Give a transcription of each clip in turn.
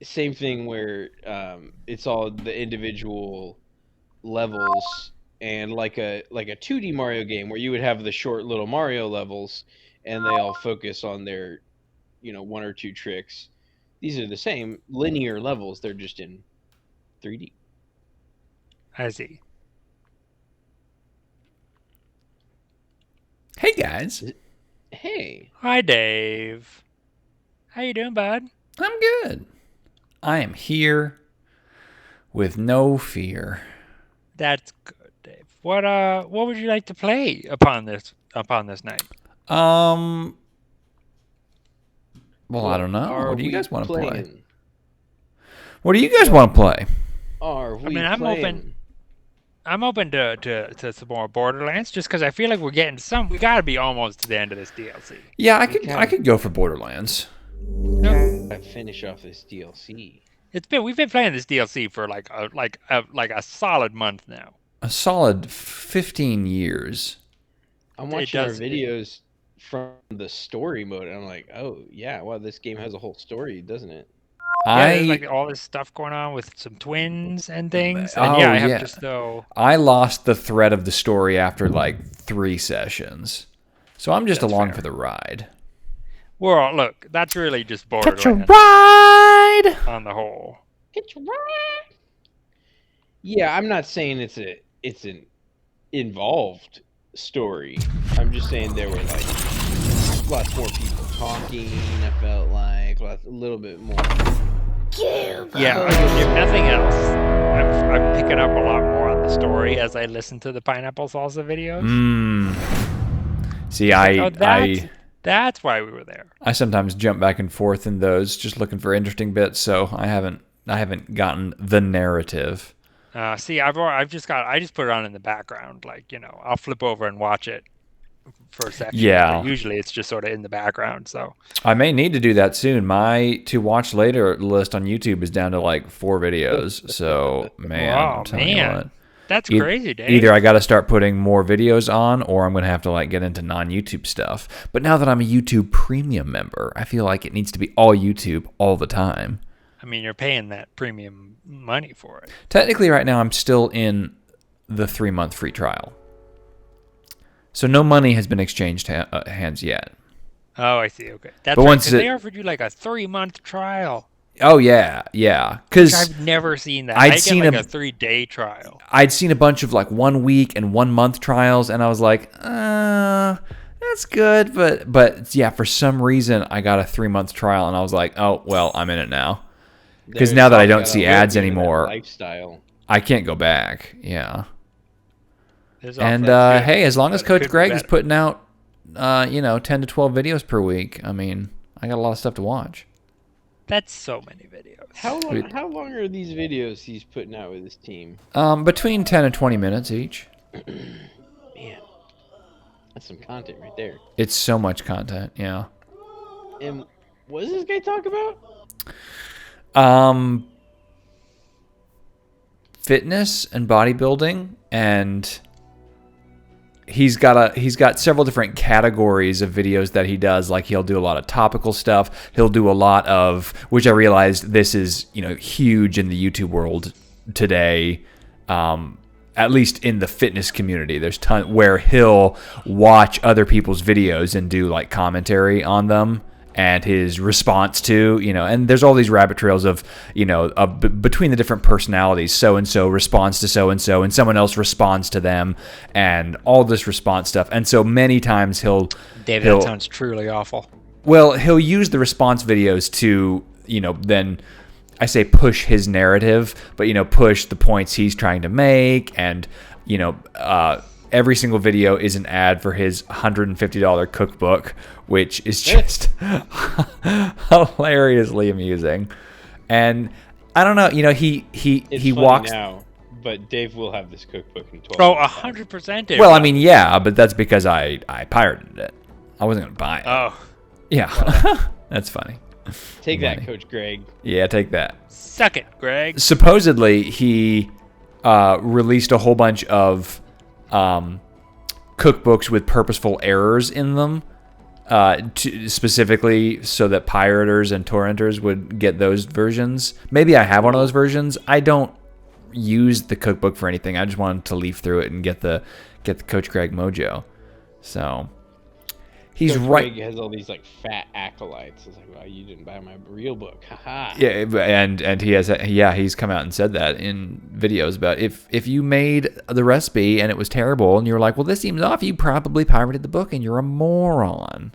same thing where it's all the individual levels and like a 2D Mario game where you would have the short little Mario levels and they all focus on their one or two tricks. These are the same linear levels, they're just in 3D. I see. Hey guys, Hey, Hi, Dave. How you doing, bud? I'm good. I am here with no fear. That's good, Dave. What would you like to play upon this night? Well, I don't know. What do you guys want to play? playing? What do you guys want to play? Are we I'm playing? open. I'm open to some more Borderlands, just because I feel like we're getting some. We gotta be almost to the end of this DLC. Yeah, I could go for Borderlands. No, I finish off this DLC. we've been playing this DLC for like a solid month now. A solid 15 years. I'm watching our videos from the story mode, and I'm like, oh yeah, wow, this game has a whole story, doesn't it? Yeah, there's like all this stuff going on with some twins and things. And I have just though. I lost the thread of the story after like 3 sessions, so I'm just along for the ride. Well, look, that's really just Borderlands. Catch a ride on the whole. Catch a ride. Yeah, I'm not saying it's an involved story. I'm just saying there were like lots more people talking. I felt like a little bit more. Yeah, if nothing else, I'm picking up a lot more on the story as I listen to the PineappleSalsa videos. See, that's why we were there. I sometimes jump back and forth in those, just looking for interesting bits. So I haven't gotten the narrative. See, I just put it on in the background, like I'll flip over and watch it for a second. Yeah. But usually it's just sort of in the background. So I may need to do that soon. My to watch later list on YouTube is down to like 4 videos. So man, I'm telling you what. That's crazy, Dave. Either I got to start putting more videos on, or I'm going to have to like get into non-YouTube stuff. But now that I'm a YouTube Premium member, I feel like it needs to be all YouTube all the time. I mean, you're paying that premium money for it. Technically, right now, I'm still in the 3-month free trial. So no money has been exchanged hands yet. Oh, I see. Okay. That's but right, once they offered you like a 3-month trial. Oh, yeah. Because I've never seen that. I'd seen like a 3-day trial. I'd seen a bunch of like 1 week and 1 month trials, and I was like, that's good. But yeah, for some reason, I got a 3-month trial, and I was like, oh, well, I'm in it now. Because now that I don't see ads anymore, lifestyle. I can't go back. Yeah. And hey, hey, as long as Coach Greg is putting out, 10 to 12 videos per week, I mean, I got a lot of stuff to watch. That's so many videos. How long are these videos he's putting out with his team? Between 10 and 20 minutes each. Man, that's some content right there. It's so much content, yeah. And what does this guy talk about? Fitness and bodybuilding, and he's got several different categories of videos that he does. Like he'll do a lot of topical stuff. He'll do a lot of, which I realized this is huge in the YouTube world today. At least in the fitness community, there's where he'll watch other people's videos and do like commentary on them and his response to, and there's all these rabbit trails of, between the different personalities, so-and-so responds to so-and-so, and someone else responds to them, and all this response stuff. And so many times David, that sounds truly awful. Well, he'll use the response videos to, then I say push his narrative, but, push the points he's trying to make, and, every single video is an ad for his $150 cookbook, which is just hilariously amusing. And I don't know, he walks now, but Dave will have this cookbook in 12 Oh, 100%. Well, I mean, yeah, but that's because I pirated it. I wasn't going to buy it. Oh. Yeah. That's funny. Take that, Coach Greg. Yeah, take that. Suck it, Greg. Supposedly, he released a whole bunch of cookbooks with purposeful errors in them, specifically so that pirators and torrenters would get those versions. Maybe I have one of those versions. I don't use the cookbook for anything. I just wanted to leaf through it and get the Coach Greg mojo. So he's Coach right. Greg has all these like fat acolytes. It's like, well, you didn't buy my real book, haha. Yeah, and he has he's come out and said that in videos about if you made the recipe and it was terrible and you were like, well, this seems off, you probably pirated the book and you're a moron.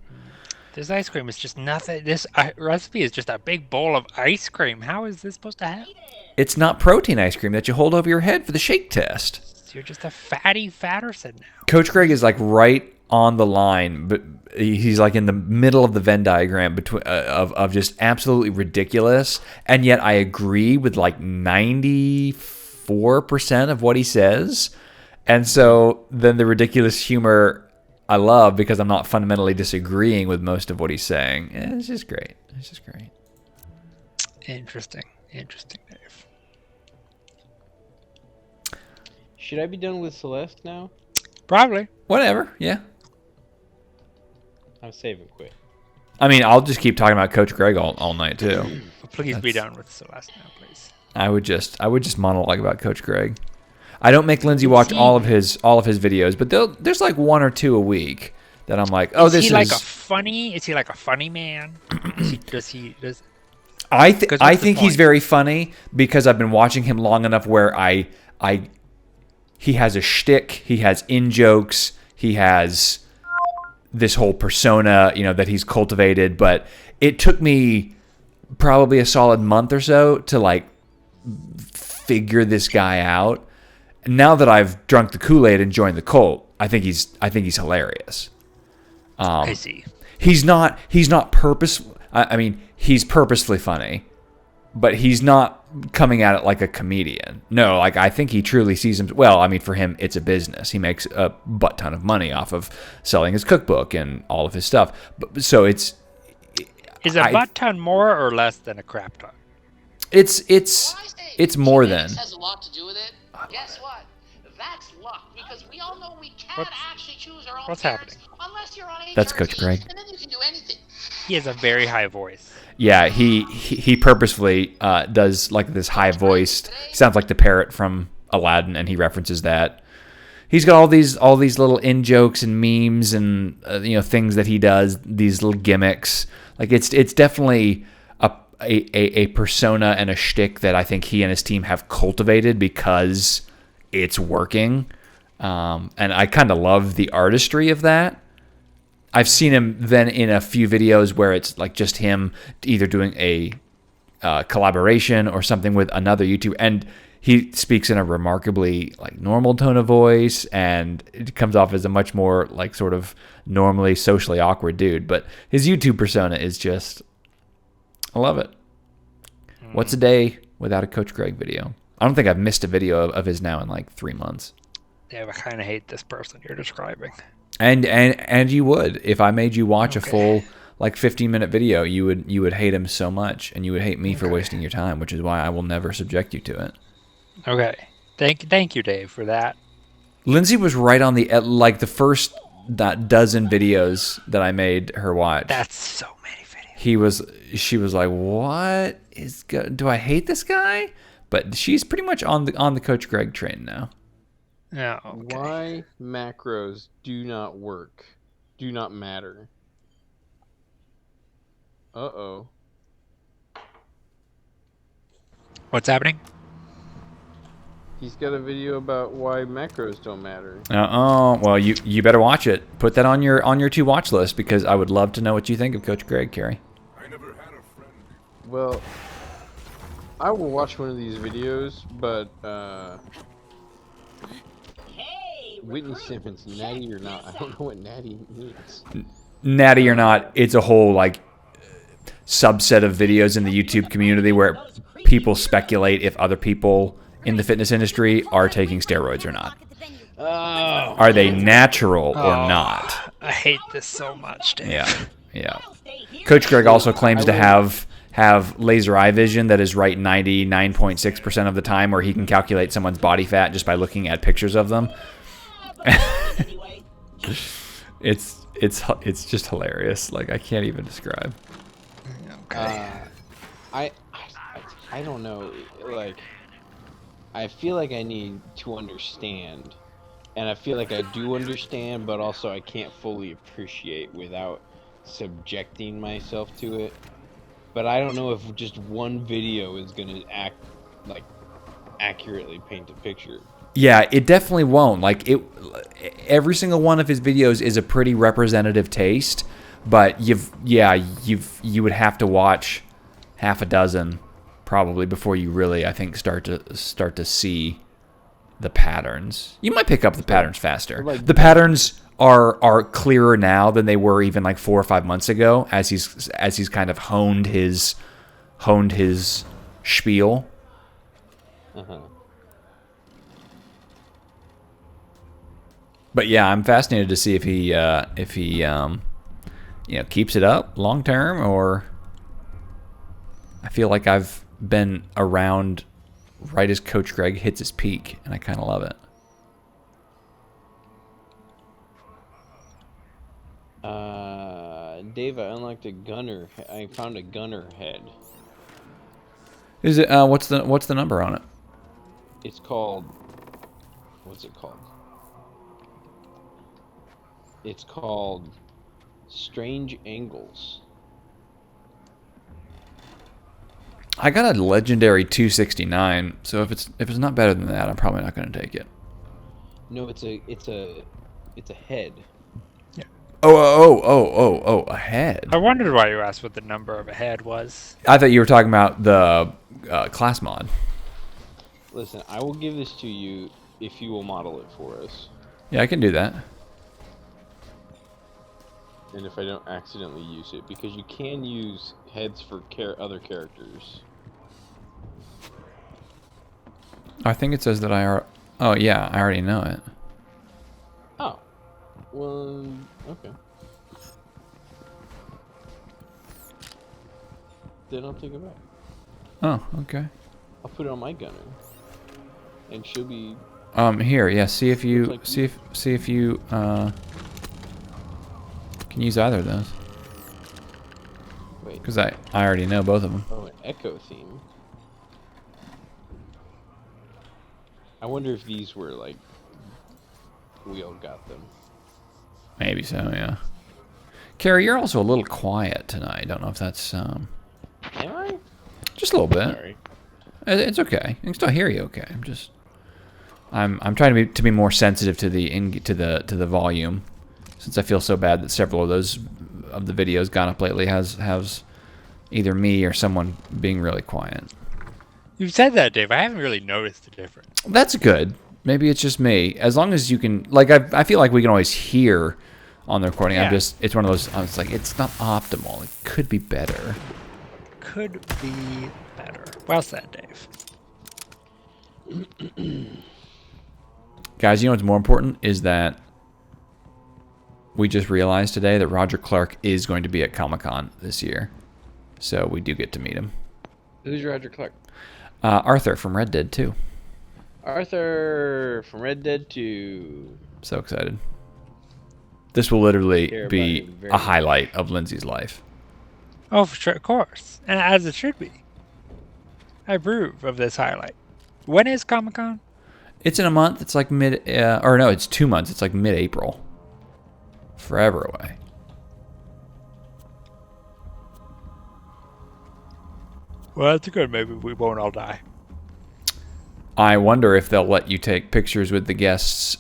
This ice cream is just nothing. This recipe is just a big bowl of ice cream. How is this supposed to happen? It's not protein ice cream that you hold over your head for the shake test. You're just a fatty Fatterson now. Coach Greg is like right on the line, but he's like in the middle of the Venn diagram between of just absolutely ridiculous, and yet I agree with like 94% of what he says, and so then the ridiculous humor I love because I'm not fundamentally disagreeing with most of what he's saying. It's just great. It's just great. Interesting, Dave. Should I be done with Celeste now? Probably. Whatever. Yeah. I'm saving quit. I mean, I'll just keep talking about Coach Greg all night too. Please be done with Celeste now, please. I would just monologue about Coach Greg. I don't make Lindsay watch all of his videos, but there's like one or two a week that I'm like, oh, is he like a funny man? I think he's very funny because I've been watching him long enough where he has a shtick, he has in-jokes, he has this whole persona, that he's cultivated, but it took me probably a solid month or so to like figure this guy out. Now that I've drunk the Kool-Aid and joined the cult, I think he's hilarious. I see. He's not I mean, he's purposefully funny, but he's not coming at it like a comedian. No, like I think he truly sees him. Well, I mean, for him, it's a business. He makes a butt ton of money off of selling his cookbook and all of his stuff. So is a butt ton more or less than a crap ton? It's more than. Has a lot to do with it. Guess what? That's luck because we all know we can't actually choose our own What's parents happening? unless you're on HRT, That's Coach Greg. and then you can do anything. He has a very high voice. Yeah, he purposefully does like this high voiced. Sounds like the parrot from Aladdin, and he references that. He's got all these little in jokes and memes and things that he does. These little gimmicks. Like it's definitely a persona and a shtick that I think he and his team have cultivated because it's working. And I kind of love the artistry of that. I've seen him then in a few videos where it's like just him either doing a collaboration or something with another YouTuber, and he speaks in a remarkably like normal tone of voice, and it comes off as a much more like sort of normally socially awkward dude. But his YouTube persona is just, I love it. What's a day without a Coach Greg video? I don't think I've missed a video of his now in like 3 months. Yeah, I kind of hate this person you're describing. And you would, if I made you watch a full like 15-minute video, you would hate him so much, and you would hate me for wasting your time, which is why I will never subject you to it. Okay, thank you, Dave, for that. Lindsay was right on the the first dozen videos that I made her watch. That's so many videos. She was like, "What is do I hate this guy?" But she's pretty much on the Coach Greg train now. Yeah. Okay. Why macros do not work, do not matter. Uh-oh. What's happening? He's got a video about why macros don't matter. Well, you better watch it. Put that on your to watch list, because I would love to know what you think of Coach Greg, Carrie. I never had a friend. Well, I will watch one of these videos, but Whitney Simmons, natty or not, I don't know what natty means. Natty or not, it's a whole like subset of videos in the YouTube community where people speculate if other people in the fitness industry are taking steroids or not. Oh. Are they natural or not? I hate this so much, Dave. Yeah. Coach Greg also claims to have laser eye vision that is right 99.6% of the time, where he can calculate someone's body it's it's just hilarious. Like I can't even describe. Okay. I don't know. Like, I feel like I need to understand, and I feel like I do understand, but also I can't fully appreciate without subjecting myself to it. But I don't know if just one video is gonna accurately paint a picture. Yeah, it definitely won't. Like every single one of his videos is a pretty representative taste, but you would have to watch half a dozen probably before you really, I think, start to see the patterns. You might pick up the patterns faster. The patterns are clearer now than they were even like 4 or 5 months ago, as he's kind of honed his spiel. But yeah, I'm fascinated to see if he keeps it up long term, or I feel like I've been around right as Coach Greg hits his peak, and I kind of love it. Dave, I unlocked a gunner. I found a gunner head. Is it what's the number on it? It's called. What's it called? It's called Strange Angles. I got a legendary 269, so if it's not better than that, I'm probably not going to take it. No, it's a head. Yeah. Oh, a head. I wondered why you asked what the number of a head was. I thought you were talking about the class mod. Listen, I will give this to you if you will model it for us. Yeah, I can do that. And if I don't accidentally use it, because you can use heads for other characters. I think it says that oh yeah, I already know it. Oh. Well, okay. Then I'll take it back. Oh, okay. I'll put it on my gunner. And she'll be... Here, yeah, see if you like see if you can use either of those. Wait. Because I already know both of them. Oh, an echo theme. I wonder if these were like... We all got them. Maybe so, yeah. Carrie, you're also a little quiet tonight. I don't know if that's Am I? just a little bit. Sorry. It's okay. I can still hear you. Okay. I'm trying to be more sensitive to the volume, since I feel so bad that several of the videos gone up lately has either me or someone being really quiet. You've said that, Dave. I haven't really noticed the difference. That's good. Maybe it's just me. As long as you can, like, I feel like we can always hear on the recording. Yeah. It's one of those. It's like it's not optimal. It could be better. Could be better. Well said, Dave. Guys, you know what's more important is that we just realized today that Roger Clark is going to be at Comic-Con this year. So we do get to meet him. Who's Roger Clark? Arthur from Red Dead 2. Arthur from Red Dead 2. So excited. This will literally Care be about him very a highlight of Lindsay's life. Oh, for sure, of course. And as it should be. I approve of this highlight. When is Comic-Con? It's in a month. It's like it's 2 months. It's like mid-April. Forever away. Well, that's good. Maybe we won't all die. I wonder if they'll let you take pictures with the guests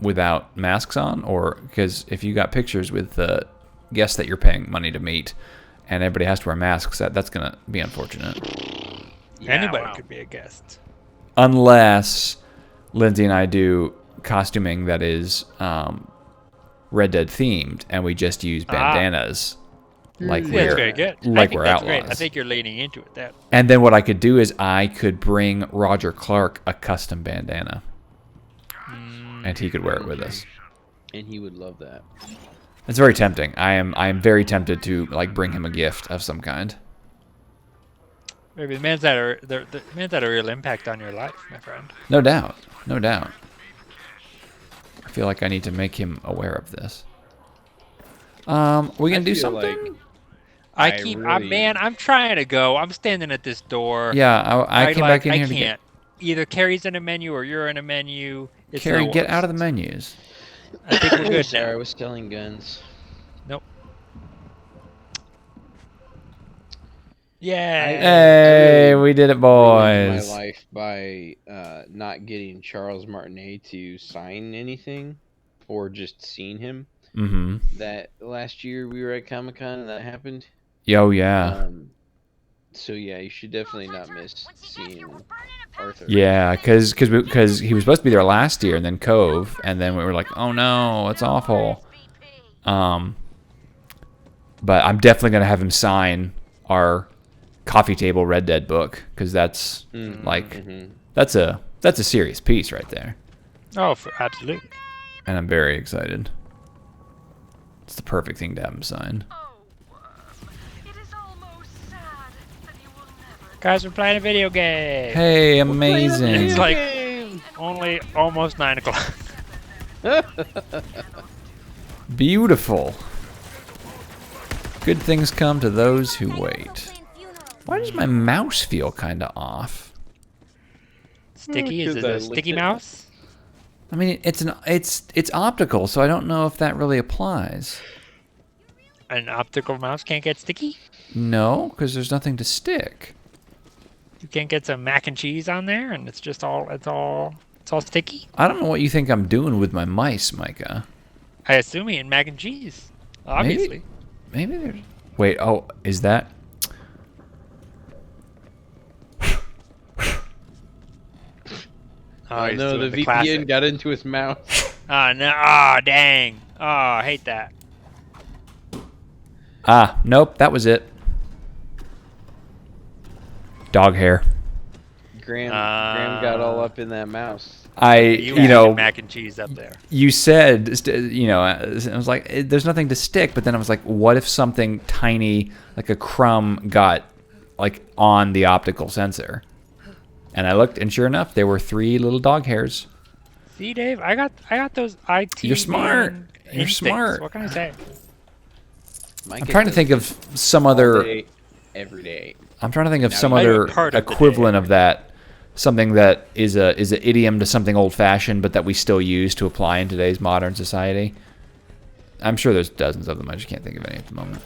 without masks on, or because if you got pictures with the guests that you're paying money to meet and everybody has to wear masks, that's going to be unfortunate. Yeah, anybody could be a guest. Unless Lindsay and I do costuming that is Red Dead themed, and we just use bandanas like That's very good. we're outlaws. Great. I think you're leaning into it. That. And then what I could do is I could bring Roger Clark a custom bandana, and he could wear it with us. And he would love that. It's very tempting. I am very tempted to like bring him a gift of some kind. Maybe the man's had a real impact on your life, my friend. No doubt. No doubt. I feel like I need to make him aware of this. We gonna do feel something? Man, I'm trying to go. I'm standing at this door. Yeah, I came back in here I to get. can't. Either Carrie's in a menu or you're in a menu. It's Carrie, the get out of the worst. menus. I think we're good Sorry, I now. was selling guns. Nope. Yeah. Hey, we did it, Ruined boys. my life by not getting Charles Martinet to sign anything, or just seeing him. Mm-hmm. That last year we were at Comic-Con and that happened. Yo, yeah. So yeah, you should definitely not miss seeing Arthur. Yeah, because he was supposed to be there last year, and then Cove, and then we were like, oh no, it's awful. But I'm definitely gonna have him sign our coffee table Red Dead book, because that's that's a serious piece right there, Oh, absolutely. and I'm very excited. It's the perfect thing to have him sign. Guys, we're playing a video game. Hey, amazing! It's like only almost 9 o'clock. Beautiful. Good things come to those who wait. Why does my mouse feel kind of off? Sticky? Is it I a licked sticky it. mouse? I mean, it's optical, so I don't know if that really applies. An optical mouse can't get sticky? No, because there's nothing to stick. You can't get some mac and cheese on there, and it's all sticky. I don't know what you think I'm doing with my mice, Micah. I assume eating mac and cheese, obviously. Maybe there's. Wait. Oh, is that? Oh, he's no, doing the VPN classic. got into his mouth. Oh no! Oh dang! Oh, I hate that. Ah, nope. That was it. Dog hair. Graham got all up in that mouse. You know, mac and cheese up there. You said, I was like, there's nothing to stick, but then I was like, what if something tiny, like a crumb, got like on the optical sensor? And I looked, and sure enough, there were 3 little dog hairs. See, Dave, I got those IT. You're smart. You're instincts. smart. What can I say? Mike I'm trying to does think of this some all other. day, every day. I'm trying to think of Now some you other know part of the equivalent day. of that. Something that is an idiom to something old-fashioned, but that we still use to apply in today's modern society. I'm sure there's dozens of them. I just can't think of any at the moment.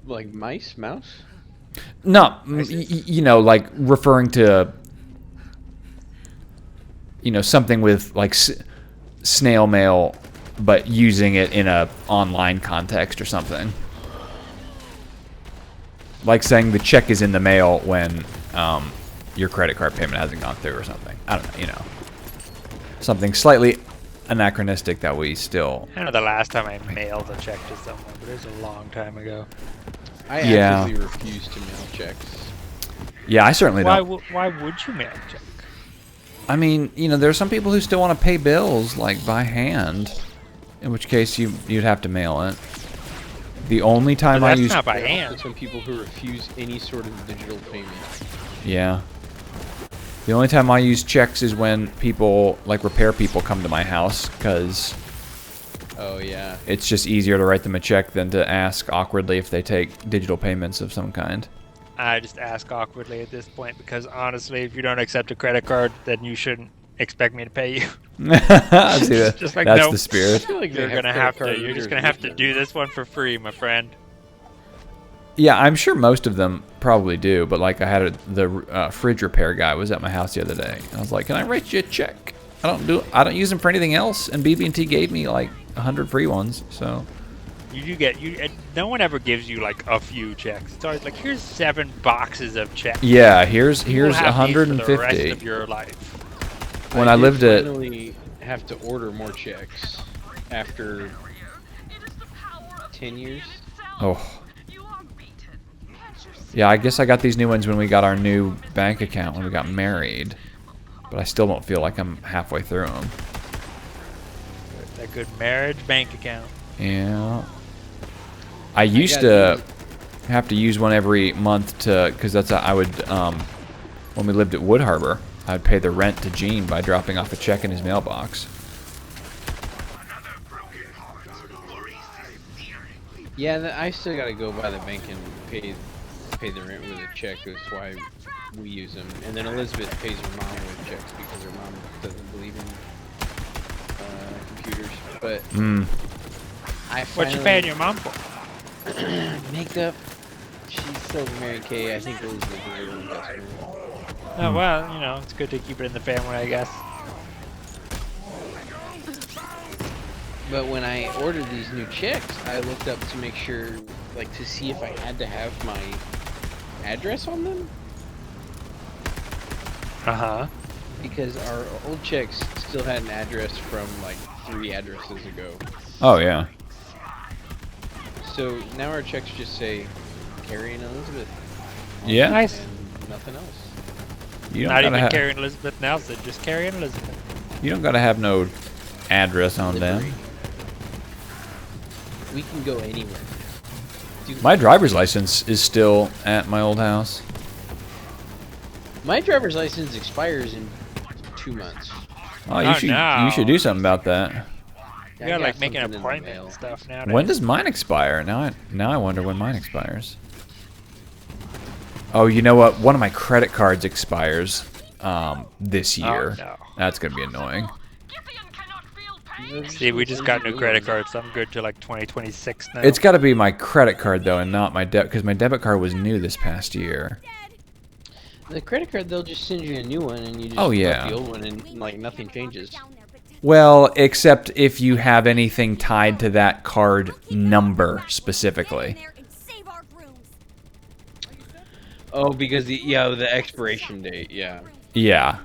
Like mouse? No, like referring to, something with like snail mail, but using it in a online context or something. Like saying the check is in the mail when your credit card payment hasn't gone through or something. I don't know, something slightly anachronistic that we still. I don't know the last time I mailed a check to someone, but it was a long time ago. I Yeah. actively refuse to mail checks. Yeah, I certainly don't. Why would you mail a check? I mean, there are some people who still want to pay bills like by hand, in which case you'd have to mail it. The only time But I that's use not by There are hand. also some people who refuse any sort of digital payment. Yeah. The only time I use checks is when people, like repair people, come to my house, because Oh yeah. it's just easier to write them a check than to ask awkwardly if they take digital payments of some kind. I just ask awkwardly at this point because honestly, if you don't accept a credit card, then you shouldn't expect me to pay you. See that? Just like, That's nope. the spirit. I feel like You're just gonna have to do this one for free, my friend. Yeah, I'm sure most of them probably do, but like I had the fridge repair guy was at my house the other day. And I was like, "Can I write you a check? I don't use them for anything else." And BB&T gave me like 100 free ones. So No one ever gives you like a few checks. It's always like, here's 7 boxes of checks. yeah, here's You will have these for the 150. rest of your life. When I lived at finally have to order more checks after 10 years. oh. Yeah, I guess I got these new ones when we got our new bank account when we got married. But I still don't feel like I'm halfway through them. A good marriage bank account. Yeah. I used to have to use one every month because I would, when we lived at Wood Harbor, I'd pay the rent to Gene by dropping off a check in his mailbox. Yeah, I still gotta go by the bank and pay the rent with a check. That's why we use them. And then Elizabeth pays her mom with checks because her mom doesn't believe in computers. But What you paying your mom for? makeup. She's still Mary Kay. I think Elizabeth is a real investment. Oh well, you know, it's good to keep it in the family, I guess. But when I ordered these new checks, I looked up to make sure, like, to see if I had to have my address on them. Because our old checks still had an address from, like, 3 addresses ago. Oh, yeah. So now our checks just say Carrie and Elizabeth. Yeah. Nice. And nothing else. You Not don't even gotta Carrie and Elizabeth Nelson, just Carrie and Elizabeth. You don't gotta have no address on them. We can go anywhere. Dude, My driver's license is still at my old house. my driver's license expires in 2 months. Oh, you Oh, should no. you should do something about that. You I gotta got like make an something in the appointment mail. and stuff nowadays. When does mine expire? Now I wonder when mine expires. Oh, you know what? One of my credit cards expires this year. no. That's gonna be annoying. See, we just got new credit cards, so I'm good till like 2026 now. It's got to be my credit card though, and not my debit, because my debit card was new this past year. The credit card, they'll just send you a new one, and you just Oh, put yeah. the old one, and like nothing changes. Well, except if you have anything tied to that card number specifically. Oh, because the expiration date, yeah. Yeah.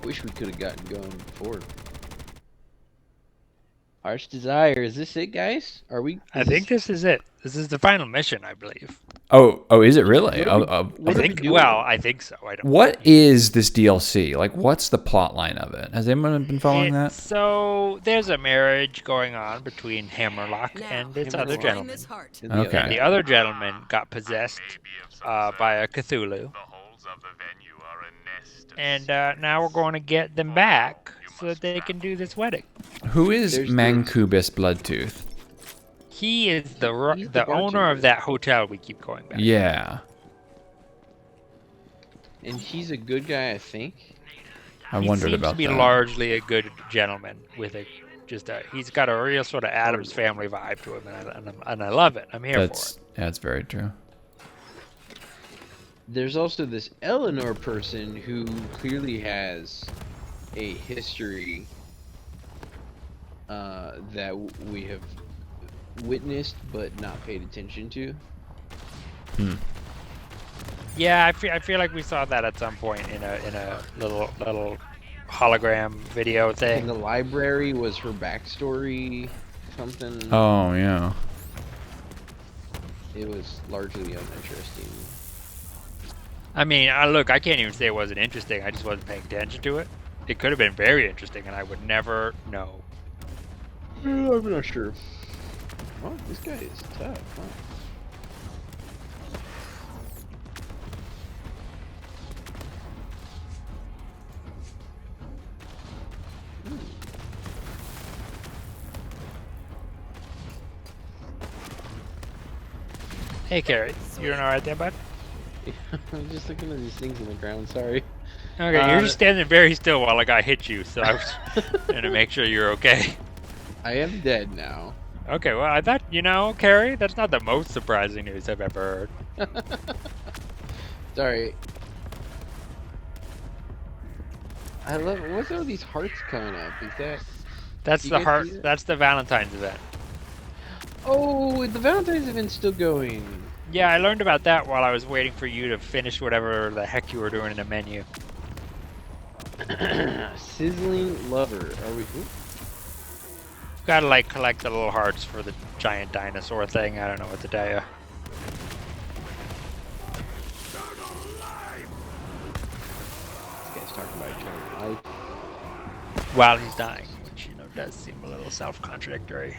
Wish we could have gotten going before. Heart's Desire, is this it, guys? Are we? I think this is it. This is the final mission, I believe. Oh, is it really? What are we doing? Well, I think so. I don't. What is this DLC? Like, what's the plot line of it? Has anyone been following that? So there's a marriage going on between Hammerlock and this other gentleman. Okay. And the other gentleman got possessed by a Cthulhu. And now we're going to get them back so that they can do this wedding. Who is There's Mancubus Bloodtooth? He is He's the owner bartender. of that hotel we keep going back. Yeah. And he's a good guy, I think. I He wondered seems about to be that. largely a good gentleman with he's got a real sort of Addams Family vibe to him, and I love it. I'm here for it. That's very true. There's also this Eleanor person who clearly has a history that we have witnessed but not paid attention to. Yeah, I feel like we saw that at some point in a little hologram video In thing. the library was her backstory, something. Oh, yeah. It was largely uninteresting. I mean, look, I can't even say it wasn't interesting. I just wasn't paying attention to it. It could have been very interesting, and I would never know. I'm not sure. Oh, this guy is tough, huh? Hey, Carrie, you doing all right there, bud? I'm just looking at these things in the ground, sorry. Okay, you're just standing very still while a guy hit you, so I was trying to make sure you're okay. I am dead now. Okay, well, I thought, Carrie, that's not the most surprising news I've ever heard. Sorry. I love what's all these hearts coming up? Is that That's You the guys heart. see that? That's the Valentine's event. Oh, the Valentine's event's still going. Yeah, I learned about that while I was waiting for you to finish whatever the heck you were doing in the menu. Sizzling lover. Are we Gotta like collect the little hearts for the giant dinosaur thing. I don't know what to tell you. This guy's talking about eternal life. While he's dying, which does seem a little self-contradictory.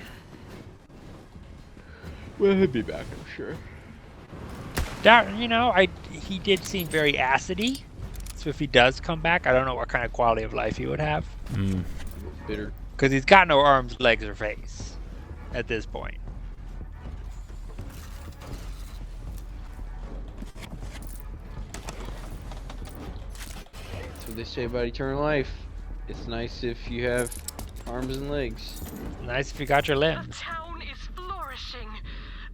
Well, he'll be back, I'm sure. That he did seem very acidy. So if he does come back, I don't know what kind of quality of life he would have. Bitter. Because he's got no arms, legs, or face at this point. That's what they say about eternal life. It's nice if you have arms and legs. Nice if you got your The limbs. town is flourishing.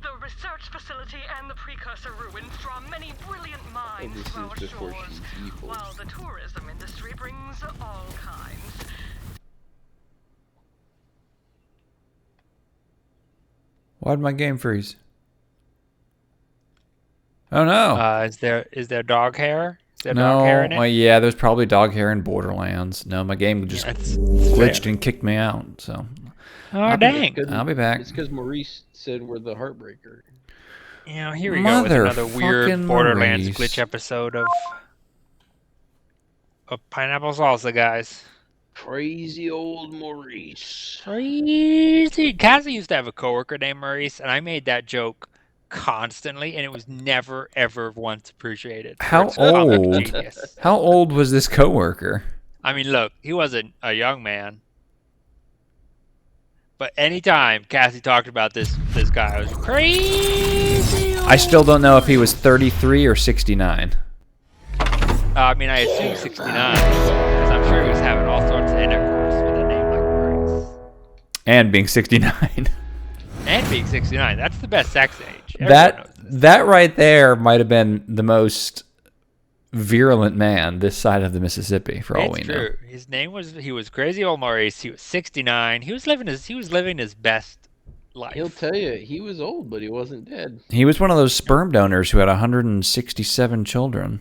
The research facility and the precursor ruins draw many brilliant minds this to our is before shores, she's evil. while the tourism industry brings all kinds. Why'd my game freeze? Oh no! Is there dog hair? Is there dog hair in it? Well, yeah, there's probably dog hair in Borderlands. No, my game just glitched fair. and kicked me out. So Oh dang! I'll be back. It's because Maurice said we're the heartbreaker. You know, here we go with another weird Motherfucking Borderlands Maurice. glitch episode of PineappleSalsa, guys. Crazy old Maurice. Crazy. Cassie used to have a coworker named Maurice, and I made that joke constantly, and it was never, ever once appreciated. How It's comic old? genius. How old was this coworker? I mean, look, he wasn't a young man. But anytime Cassie talked about this guy, I was crazy. I still don't know if he was 33 or 69. I mean, I assume 69, because I'm sure he was having all sorts of intercourse with a name like Maurice. And being 69. And being 69, that's the best sex age. Everyone knows this. That right there might have been the most virulent man this side of the Mississippi, for all we It's know. true. His name was crazy old Maurice. He was 69. He was living his best life. He'll tell you he was old, but he wasn't dead. He was one of those sperm donors who had 167 children.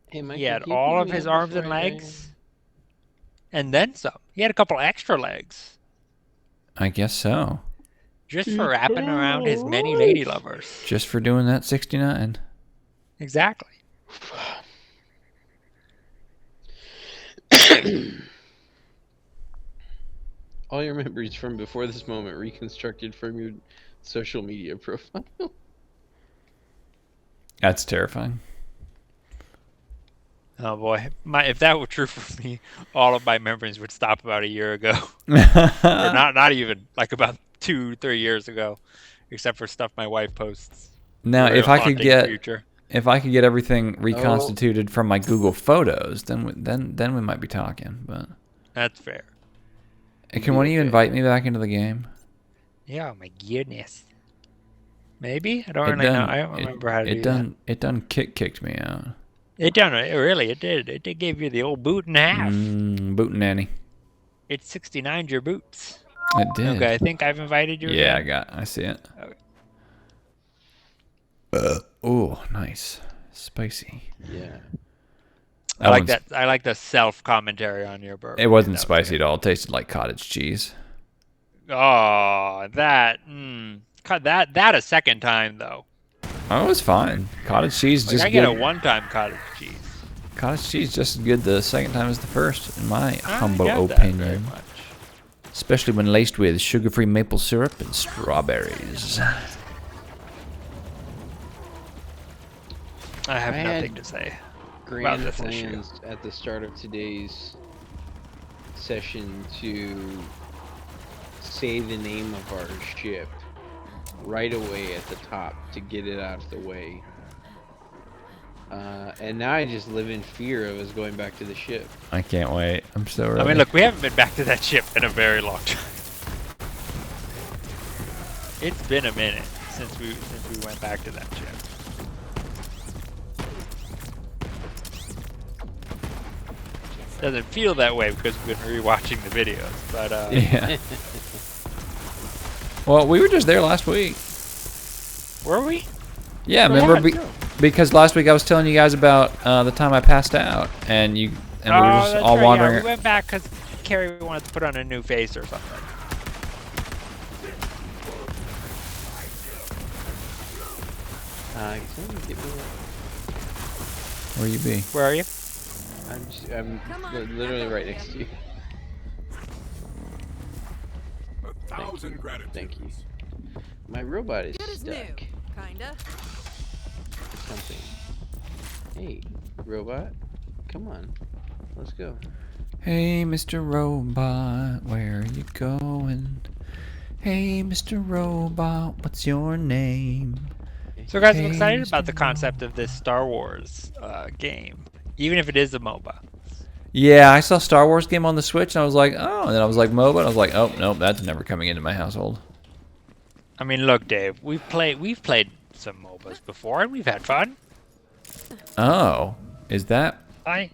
Hey, Mike, He had all of his arms and legs, and then some. He had a couple extra legs, I guess so. just for wrapping around his many lady lovers. Just for doing that 69. Exactly. All your memories from before this moment reconstructed from your social media profile. That's terrifying. Oh boy, if that were true for me, all of my memories would stop about a year ago, or not even like about 2-3 years ago, except for stuff my wife posts. Now, Real if I could haunting get future. everything reconstituted from my Google Photos, then we might be talking. But That's fair. can one of you invite me back into the game? Yeah, oh my goodness. Maybe? I don't really know. I don't remember how to do that. It done kicked me out. It did. It did give you the old boot and a half. Bootin' Nanny. It 69'd your boots. It did. Okay, I think I've invited you Yeah, again. I see it. Okay. Oh, nice. Spicy. Yeah. I like that. I like the self-commentary on your burger. It wasn't spicy at all. It tasted like cottage cheese. Oh, that a second time though. Oh, it was fine. Cottage cheese Like, just I get a good. one-time cottage cheese. Cottage cheese just as good the second time as the first, in my humble get that very opinion. much. Especially when laced with sugar-free maple syrup and strawberries. I have I nothing had to say. Grand this issue. plans at the start of today's session to say the name of our ship right away at the top to get it out of the way. And now I just live in fear of us going back to the ship. I can't wait. I'm so ready. I mean, look, we haven't been back to that ship in a very long time. It's been a minute since we went back to that ship. Doesn't feel that way because we've been rewatching the videos, but Yeah. Well, we were just there last week. were we? Yeah, remember? Because last week I was telling you guys about the time I passed out, and we were just that's all right, wandering. Yeah, we went back because Carrie wanted to put on a new face or something. Can you get me that? Where you be? Where are you? I'm literally right next to you. Thank you. My robot is Good as stuck. new, kinda. Something. Hey, robot. Come on. Let's go. Hey, Mr. Robot, where are you going? Hey, Mr. Robot, what's your name? So guys, I'm Hey, excited about the Mr. concept of this Star Wars game, even if it is a MOBA. Yeah, I saw Star Wars game on the Switch, and I was like, oh, and then I was like, MOBA, and I was like, oh, nope, that's never coming into my household. I mean, look, Dave, we've played some MOBAs before, and we've had fun. Oh, is that? I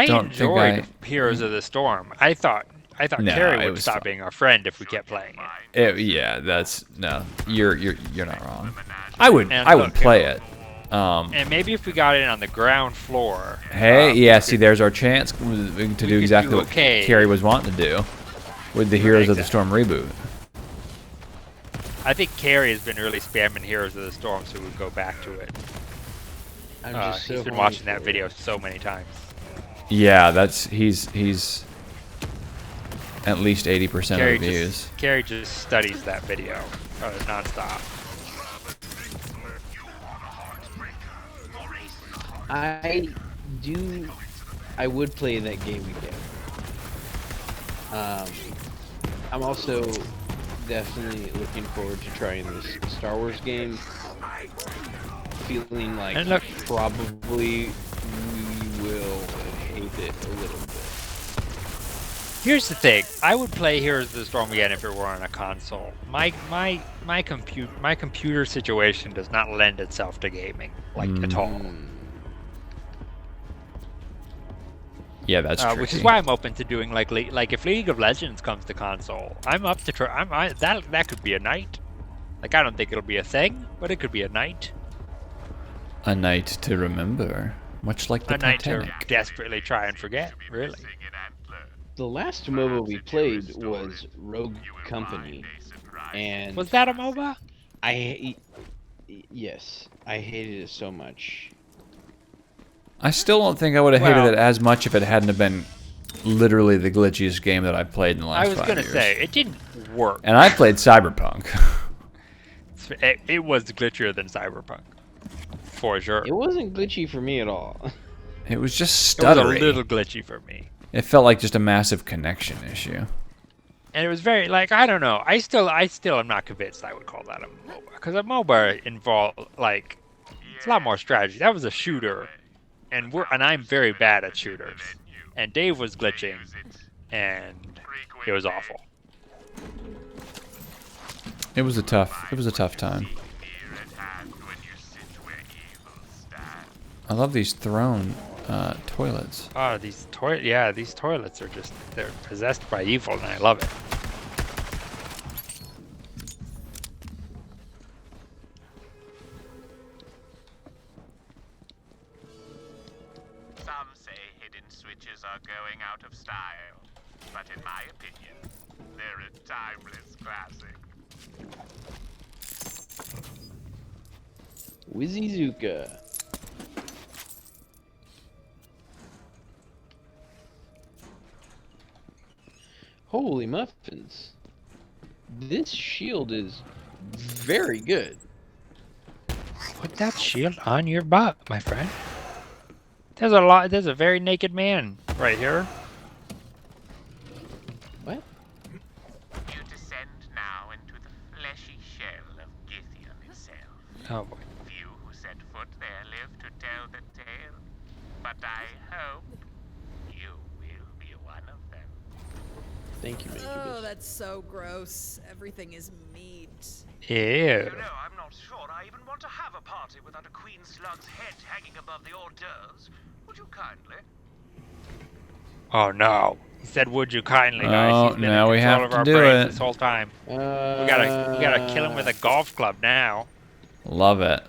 don't enjoyed think Heroes of the Storm. I thought No, Carrie it would was stop fun. being our friend if we kept playing it. Yeah, that's no. You're not wrong. I would And I would look, play it. And maybe if we got in on the ground floor. Hey, yeah. we See, could- there's our chance to do could exactly do what okay. Carrie was wanting to do with the Heroes of the Storm reboot. I think Carrie has been really spamming Heroes of the Storm, so we'll go back to it. I'm just so He's been horny watching that for video it. so many times. Yeah, that's he's at least 80% of the views. Carrie just studies that video nonstop. I would play that game again. I'm also definitely looking forward to trying this Star Wars game. Feeling like And look- probably we will hate it a little bit. Here's the thing: I would play Heroes of the Storm again if it were on a console. My computer situation does not lend itself to gaming at all. Yeah, that's true. Which is why I'm open to doing like if League of Legends comes to console, I'm up to try. That could be a night. Like I don't think it'll be a thing, but it could be a night. A night to remember, much like the A night to Titanic. desperately try and forget. Really. The last MOBA we played was Rogue Company, and Was that a MOBA? yes, I hated it so much. I still don't think I would have hated Well- it as much if it hadn't have been literally the glitchiest game that I've played in the last I was 5 gonna years. say it didn't work. And I played Cyberpunk. It was glitchier than Cyberpunk, for sure. It wasn't glitchy for me at all. It was just It was a stuttery. little glitchy for me. It felt like just a massive connection issue. And it was very I don't know. I still am not convinced I would call that a MOBA, because a MOBA involved it's a lot more strategy. That was a shooter, and I'm very bad at shooters. And Dave was glitching, and it was awful. It was a tough time. I love these throne toilets. Oh, these toilets are they're possessed by evil, and I love it. Some say hidden switches are going out of style, but in my opinion, they're a timeless classic. Wizizuka. Holy muffins. This shield is very good. Put that shield on your butt, my friend. There's a very naked man right here. What? You descend now into the fleshy shell of Githian himself. Oh boy. Few who set foot there live to tell the tale, but I hope you will be one of them. Thank you, Oh, Mancubus. that's so gross. Everything is meat. Ew. No, I'm not sure I even want to have a party without a queen slug's head hanging above the hors d'oeuvres. Would you kindly? Oh no. He said, "Would you kindly, guys?" Oh, He's been now in we control have of to our do brains it. this whole time. We gotta kill him with a golf club now. Love it.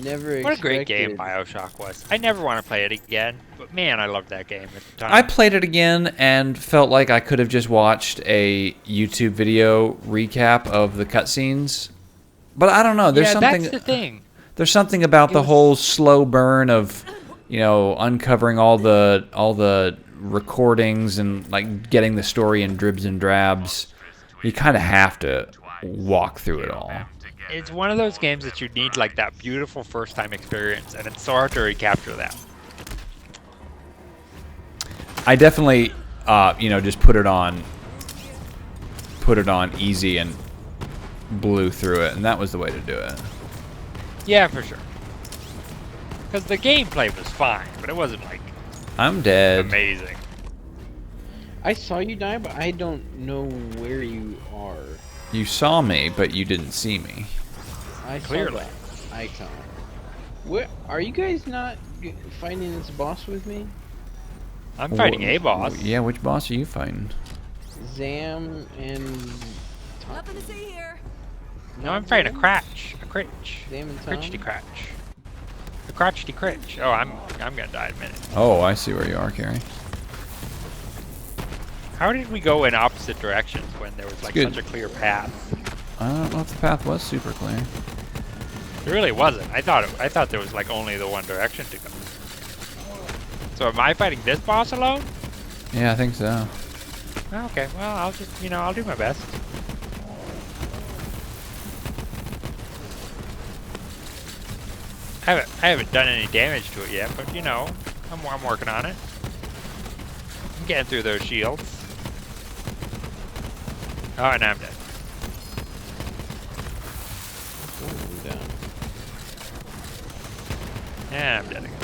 Never What a great game expected- BioShock was. I never want to play it again, but man, I loved that game at the time. I played it again and felt like I could have just watched a YouTube video recap of the cutscenes. But I don't know. There's something. that's the thing. There's something about the whole slow burn of, uncovering all the recordings and like getting the story in dribs and drabs. You kind of have to walk through it all. It's one of those games that you need like that beautiful first time experience, and it's so hard to recapture that. I definitely, you know, just put it on easy and blew through it, and that was the way to do it. Yeah, for sure. Because the gameplay was fine, but it wasn't like I'm dead. amazing. I saw you die, but I don't know where you are. You saw me, but you didn't see me. I Clearly. saw that icon. Where are you guys not fighting this boss with me? I'm fighting a boss. Yeah, which boss are you fighting? Zam and Tom. Nothing to see here. No, I'm fighting a crotch. A critch. Zam and Tom. Critchty crotch. A crotchety critch. Oh, I'm gonna die in a minute. Oh, I see where you are, Carrie. How did we go in opposite directions when there was like Good. such a clear path? I don't know if the path was super clear. It really wasn't. I thought there was like only the one direction to go. So am I fighting this boss alone? Yeah, I think so. Okay, well I'll just I'll do my best. I haven't done any damage to it yet, but I'm working on it. I'm getting through those shields. Oh, and I'm dead. Oh, I'm down. Yeah, I'm dead again.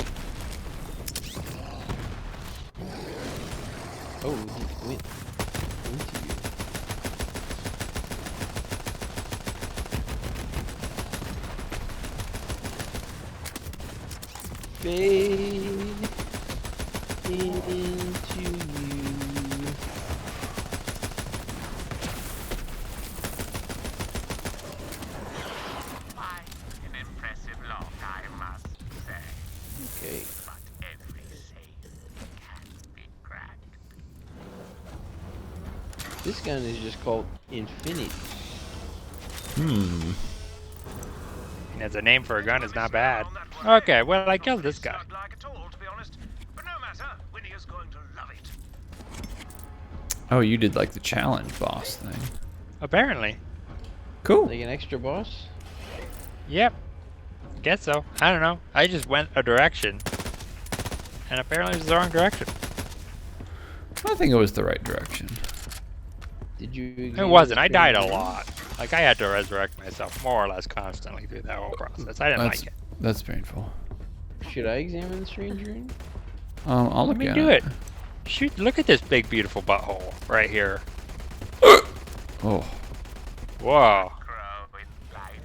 Oh, he went into you. Fade into you. Quite an impressive lock, I must say. Okay. But every safe can be cracked. This gun is just called Infinity. Hmm. And as a name for a gun is not bad. Okay, well I killed this guy. Sound like at all, to be honest. But no matter, Winnie is going to love it. Oh, you did like the challenge boss thing. Apparently. Cool. Like an extra boss? Yep. Guess so. I don't know. I just went a direction. And apparently it was the wrong direction. I think it was the right direction. Did you? It examine wasn't. the I died a strange room? lot. Like I had to resurrect myself more or less constantly through that whole process. I didn't like it. That's painful. Should I examine the strange room? I'll look Let me at do it. Shoot! Look at this big, beautiful butthole right here. Oh. Whoa. Crow in flight.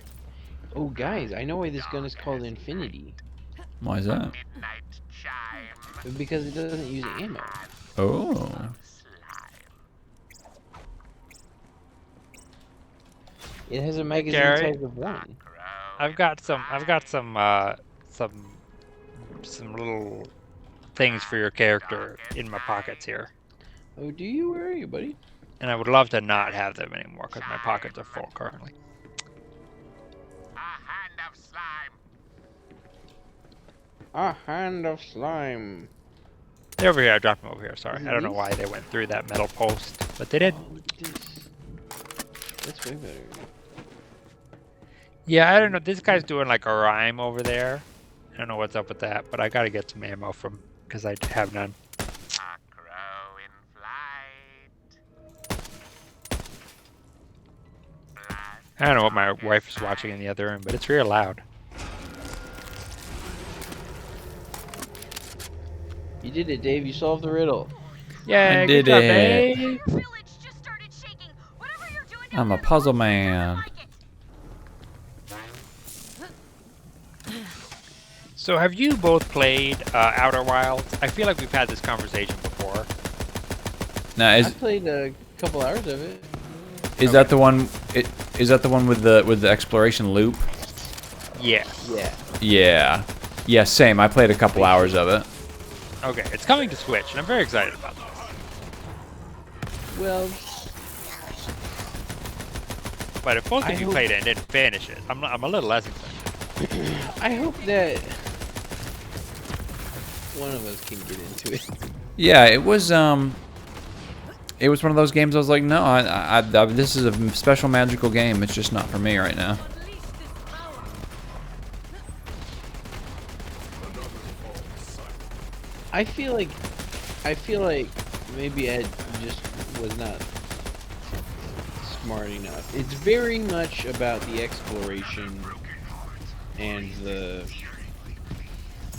Oh, guys, I know why this gun is called Infinity. Why is that? Midnight chime. Because it doesn't use ammo. Oh. Slime. It has a magazine Gary? size of 1. Crow I've got some little things for your character in my pockets here. Oh, do you? Where are you, buddy? And I would love to not have them anymore because my pockets are full currently. a hand of slime. A hand of slime. They're over here. I dropped them over here. Sorry. Is it I don't know these? why they went through that metal post, but they did. Oh, look at this. That's way better. Yeah, I don't know. This guy's doing like a rhyme over there. I don't know what's up with that, but I gotta get some ammo from because I have none. A crow in flight. I don't know what my wife is watching in the other room, but it's real loud. You did it, Dave. You solved the riddle. Yeah, I good did job, it. Dave. Village just started shaking. Whatever you're doing down I'm a there, puzzle I man. like it. So have you both played Outer Wilds? I feel like we've had this conversation before. Now, I played a couple hours of it. is that the one? Is that the one with the exploration loop? Yeah. Yeah. Yeah. Yeah. Same. I played a couple hours of it. Okay, it's coming to Switch, and I'm very excited about this. Well, But if both I of you hope- played it and didn't finish it, I'm a little less excited. I hope that one of us can get into it. Yeah. It was one of those games. I was like, no, I this is a special magical game. It's just not for me right now. I feel like maybe Ed just was not smart enough. It's very much about the exploration and the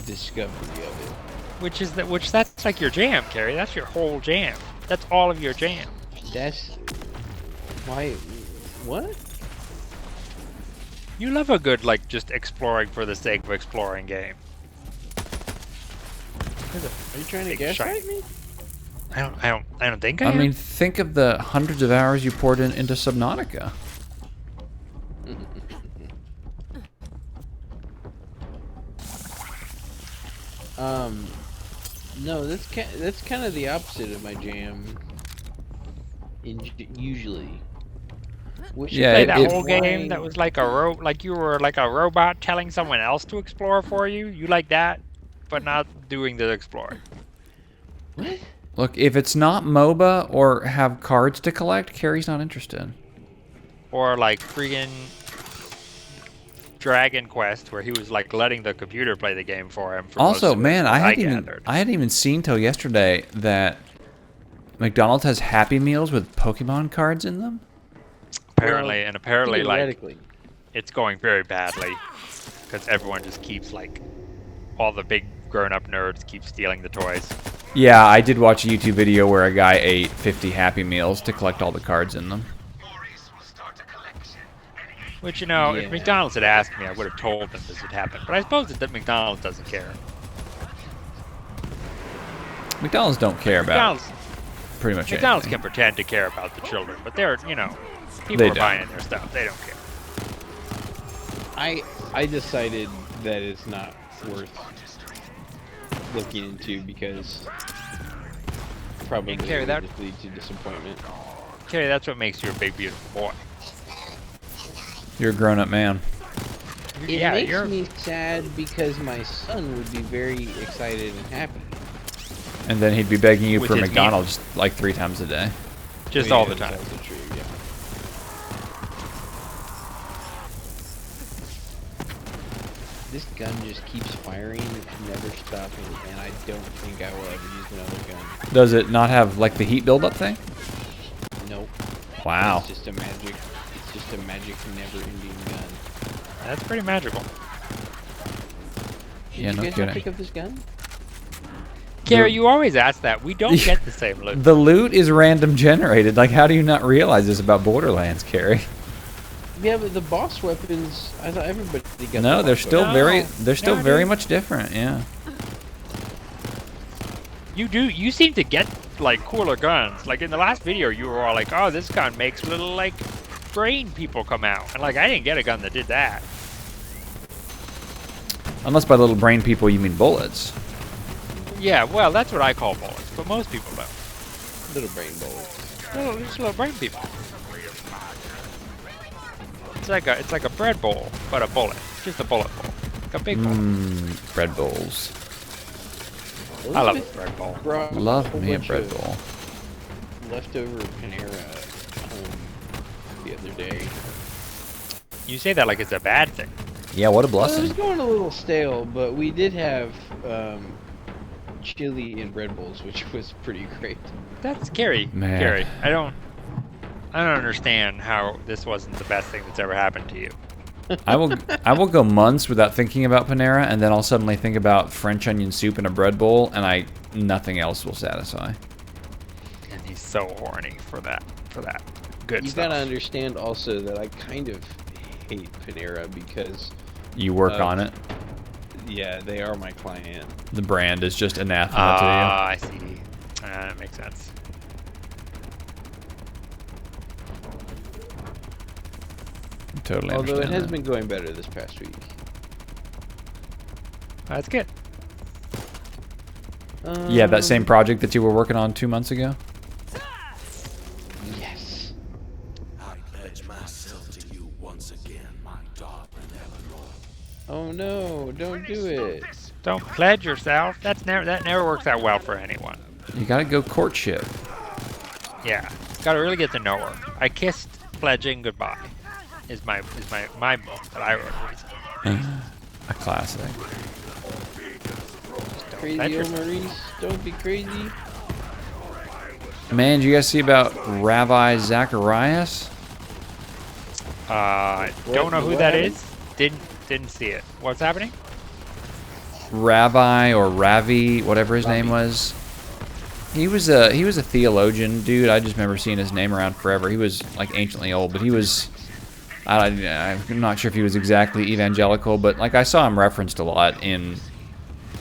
discovery of it. Which that's like your jam, Carrie. That's your whole jam. That's all of your jam. That's why. What? You love a good like just exploring for the sake of exploring game. Are you trying to Big gaslight shiny. me? I don't think I I am. mean, think of the hundreds of hours you poured into Subnautica. No, that's kind of the opposite of my jam. Usually. Which Yeah, play that whole why- game that was like like you were like a robot telling someone else to explore for you. You like that, but not doing the exploring. What? Look, if it's not MOBA or have cards to collect, Carrie's not interested. Or like freaking Dragon Quest, where he was like letting the computer play the game for him. For most Also, of it, man, I gathered. hadn't even seen till yesterday that McDonald's has Happy Meals with Pokemon cards in them. Apparently, and apparently, like theoretically. it's going very badly because everyone just keeps like all the big grown-up nerds keep stealing the toys. Yeah, I did watch a YouTube video where a guy ate 50 Happy Meals to collect all the cards in them. Which, you know, Yeah. if McDonald's had asked me, I would have told them this would happen. But I suppose that McDonald's doesn't care. McDonald's don't care about McDonald's, pretty much McDonald's anything. can pretend to care about the children, but they're, you know, people They are don't. buying their stuff. They don't care. I decided that it's not worth looking into because probably And Carrie, that- would just lead to disappointment. Carrie, that's what makes you a big, beautiful boy. You're a grown-up man. It Yeah, makes you're- me sad because my son would be very excited and happy. And then he'd be begging you With for his McDonald's like 3 times a day. Just Yeah, all the that's time. also true, yeah. This gun just keeps firing, never stopping, and I don't think I will ever use another gun. Does it not have like the heat buildup thing? Nope. Wow. It's just a magic, never-ending gun. That's pretty magical. Did Yeah, you no guys not kidding. pick up this gun? Carrie, you always ask that. We don't get the same loot. The loot is random generated. Like, how do you not realize this about Borderlands, Carrie? Yeah, but the boss weapons, I thought everybody got No, the they're boss still weapons. they're still No, very dude. much different. Yeah. You seem to get like cooler guns. Like in the last video, you were all like, "Oh, this gun makes little like brain people come out," and like I didn't get a gun that did that. Unless by little brain people you mean bullets. Yeah, well, that's what I call bullets, but most people don't. Little brain bullets. Just little brain people. It's like a bread bowl, but a bullet. Just a bullet bowl. Like a big bowl. Bread bowls. I love a bread bowl. Brought Love whole me a bunch bread of bowl. Leftover Panera home the other day. You say that like it's a bad thing. Yeah, what a Well, it was blessing. going a little stale, but we did have chili and bread bowls, which was pretty great. That's scary. Man. Scary. I don't understand how this wasn't the best thing that's ever happened to you. I will go months without thinking about Panera, and then I'll suddenly think about French onion soup in a bread bowl, and nothing else will satisfy. And he's so horny for that good You stuff. gotta understand also that I kind of hate Panera because, You work on it. yeah, they are my client. The brand is just anathema I see. That makes sense. to you. Totally Although it understand has that. been going better this past week. That's good. Yeah, that same project that you were working on 2 months ago? Yes. I pledge myself to you once again, my darling Eleanor. Oh no! Don't do it. Don't pledge yourself. That never works out well for anyone. You gotta go courtship. Yeah, gotta really get to know her. I kissed pledging goodbye. Is my book that I wrote recently. A classic. Just don't Crazy old Maurice. Don't be crazy. Man, did you guys see about Rabbi Zacharias? Don't know who that is. Didn't see it. What's happening? Rabbi or Ravi, whatever his name was. He was a theologian, dude. I just remember seeing his name around forever. He was like anciently old, but he was. I'm not sure if he was exactly evangelical, but like I saw him referenced a lot in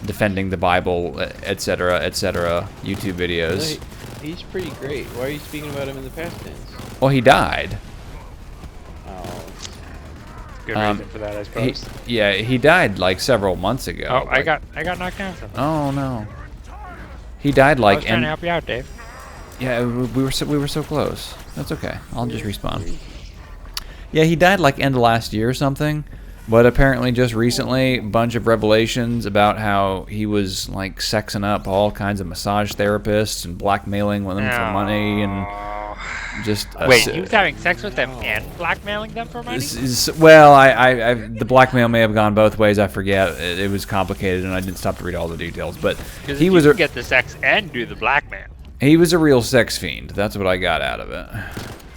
defending the Bible, etc., YouTube videos. Well, he's pretty great. Why are you speaking about him in the past tense? Well, he died. Oh. Good reason for that, I suppose. He died like several months ago. Oh, like, I got knocked down. Something. Oh no. He died like. I was trying to help you out, Dave. Yeah, we were so close. That's okay. I'll just respawn. Yeah, he died like end of last year or something. But apparently just recently, a bunch of revelations about how he was like sexing up all kinds of massage therapists and blackmailing them for money and just... Wait, he was having sex with them and blackmailing them for money? Well, the blackmail may have gone both ways. I forget. It was complicated and I didn't stop to read all the details. But he was... get the sex and do the blackmail. He was a real sex fiend. That's what I got out of it.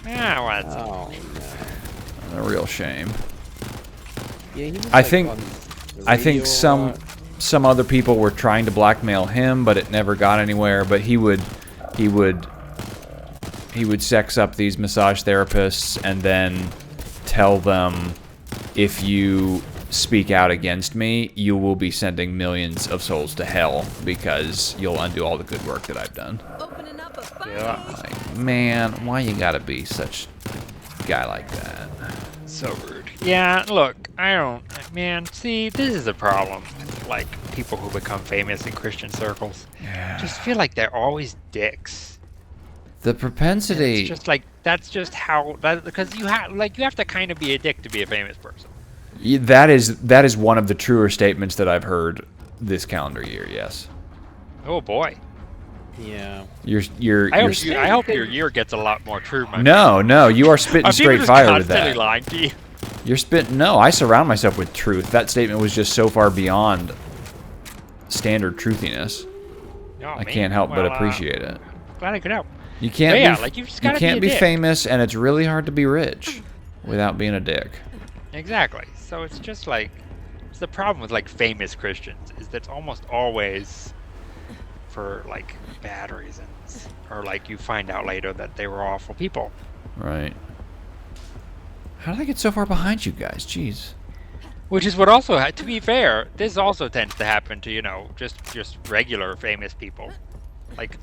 Yeah, well, that's a real shame. Yeah, he was I think some other people were trying to blackmail him, but it never got anywhere. But he would sex up these massage therapists and then tell them, if you speak out against me, you will be sending millions of souls to hell because you'll undo all the good work that I've done. Yeah. Like, man, why you gotta be such a guy like that? So rude. Yeah, look, man, see, this is a problem. Like, people who become famous in Christian circles. Yeah. Just feel like they're always dicks. The propensity... It's just like, that's just how, because you have to kind of be a dick to be a famous person. That is one of the truer statements that I've heard this calendar year, yes. Oh boy. Yeah. I hope your year gets a lot more true, my No, you are spitting straight fire with that. Constantly lying to you. You're spitting... No, I surround myself with truth. That statement was just so far beyond standard truthiness. I can't help but appreciate it. Glad I could help. You can't you just gotta be famous, and it's really hard to be rich without being a dick. Exactly. So it's just like, it's the problem with like famous Christians is that it's almost always for like bad reasons, or like you find out later that they were awful people. Right. How did I get so far behind you guys? Jeez. Which is what also, to be fair, this also tends to happen to, just regular famous people. Like,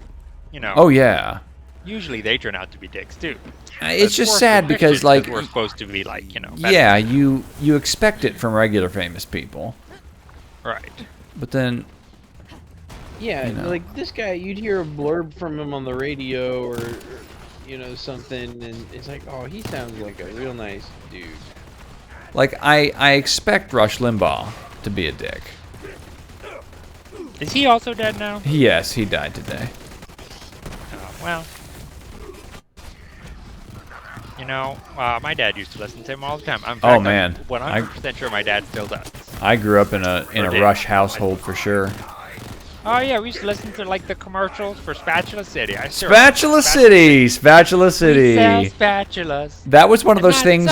Oh, yeah. Usually they turn out to be dicks, too. It's just sad because, like... We're supposed to be, like, better. Yeah, you expect it from regular famous people. Right. But then... Yeah, like, this guy, you'd hear a blurb from him on the radio or something, and it's like, oh, he sounds like a real nice dude. Like, I expect Rush Limbaugh to be a dick. Is he also dead now? Yes, he died today. Oh, well. My dad used to listen to him all the time. I'm 100% sure my dad still does. I grew up in a Rush household for sure. Oh yeah, we used to listen to like the commercials for Spatula City. Spatula City. We sell spatulas. That was one of those things.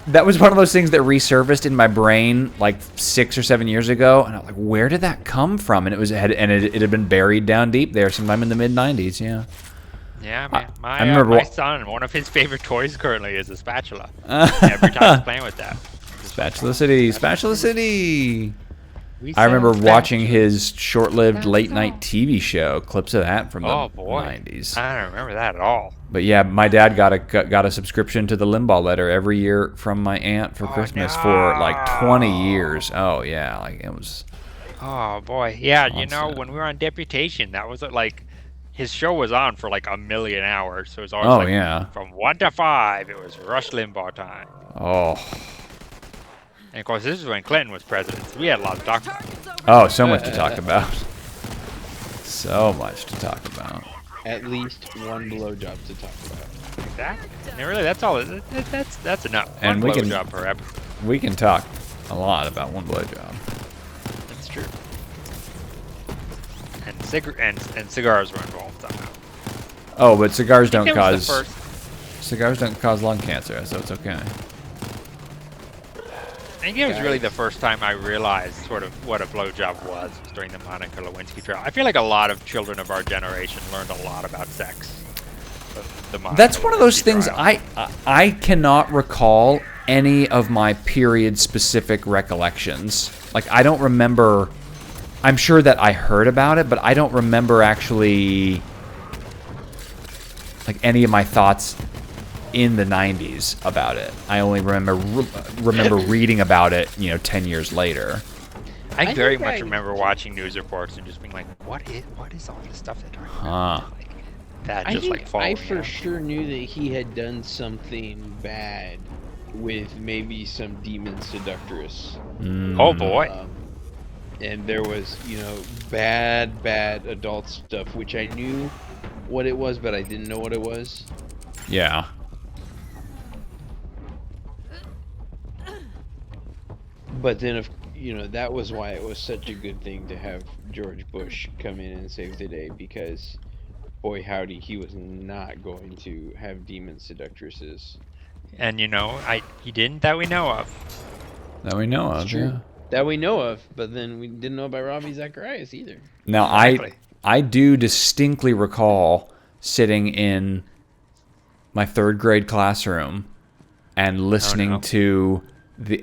That was one of those things that resurfaced in my brain like 6 or 7 years ago, and I was like, "Where did that come from?" And it had been buried down deep there, sometime in the mid '90s. Yeah. Yeah, man. My son, one of his favorite toys currently is a spatula. Every time he's playing with that. Spatula City. I remember watching his short-lived late-night TV show, clips of that from the 90s. I don't remember that at all. But yeah, my dad got a subscription to the Limbaugh Letter every year from my aunt for Christmas for like 20 years. Oh yeah, like it was. Oh boy, yeah. When we were on deputation, that was like his show was on for like 1,000,000 hours, so it was always from 1 to 5. It was Rush Limbaugh time. Oh. And of course, this is when Clinton was president, so we had a lot to talk about. Oh, so much to talk about. So much to talk about. At least one blowjob to talk about. Exactly. And really, that's all. That's enough. And one blowjob per episode. We can talk a lot about one blowjob. That's true. and cigars were involved somehow. Oh, but cigars I think don't that was the cause first. cigars don't cause lung cancer, so it's okay. I think it was really the first time I realized sort of what a blowjob was during the Monica Lewinsky trial. I feel like a lot of children of our generation learned a lot about sex. That's one of those things trial. I cannot recall any of my period-specific recollections. Like, I don't remember... I'm sure that I heard about it, but I don't remember actually... like, any of my thoughts in the 90s about it. I only remember reading about it, 10 years later. I very much remember watching news reports and just being like, what is all this stuff they're talking about? Like, that just like following I for sure knew that he had done something bad with maybe some demon seductress. Oh boy. And there was, bad adult stuff, which I knew what it was, but I didn't know what it was. Yeah. But then, that was why it was such a good thing to have George Bush come in and save the day, because, boy howdy, he was not going to have demon seductresses. And he didn't that we know of. That we know of, yeah. That we know of, but then we didn't know about Ravi Zacharias either. Now, I do distinctly recall sitting in my 3rd grade classroom and listening to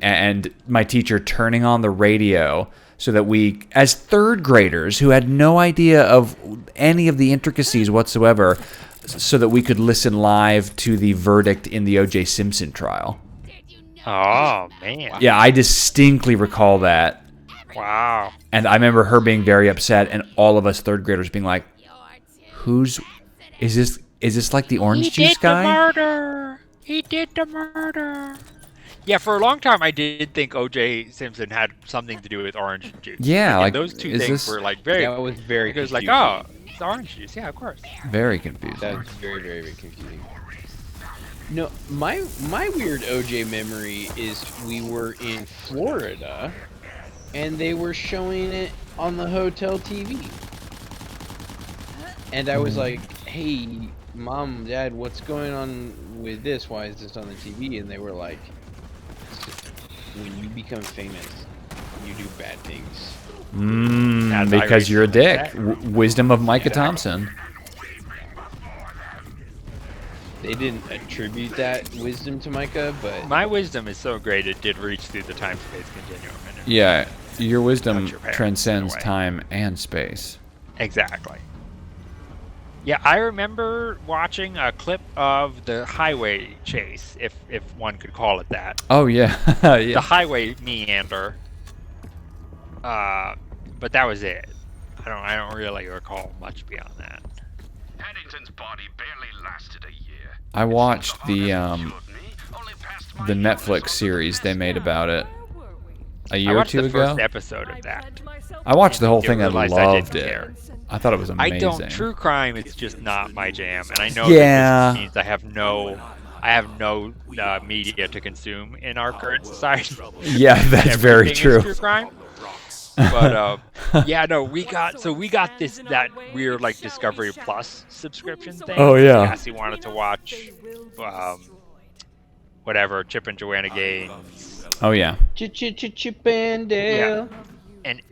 and my teacher turning on the radio so that we, as 3rd graders who had no idea of any of the intricacies whatsoever, so that we could listen live to the verdict in the O.J. Simpson trial. Oh, man. Yeah, I distinctly recall that. Wow. And I remember her being very upset, and all of us 3rd graders being like, is this like the orange juice guy? He did the murder. Yeah, for a long time I did think O.J. Simpson had something to do with orange juice. Yeah, like those two things were like very. That was very. Because confusing. like, oh, it's orange juice. Yeah, of course. Very confusing. That was very, very, very confusing. No, my weird OJ memory is we were in Florida, and they were showing it on the hotel TV, and I was like, "Hey, Mom, Dad, what's going on with this? Why is this on the TV?" And they were like, "When you become famous, you do bad things." Because you're a dick. Wisdom of Micah Thompson. They didn't attribute that wisdom to Micah, but... My wisdom is so great it did reach through the time-space continuum. Yeah, your wisdom your parents, transcends time and space. Exactly. Yeah, I remember watching a clip of the highway chase, if one could call it that. Oh, yeah. Yeah. The highway meander. But that was it. I don't really recall much beyond that. Paddington's body barely lasted a year. I watched the Netflix series they made about it a year or two ago. I watched the first episode of that. I watched the whole thing and I loved didn't it. care. I thought it was amazing. True crime is just not my jam, and I know Yeah. that this means I have no media to consume in our current society. Yeah, that's very Everything true. is true crime. But yeah, no, we got that weird like Discovery Plus subscription thing. Oh, yeah. Cassie wanted to watch whatever Chip and Joanna Gaines. Oh, yeah. Chip and Dale. Yeah. And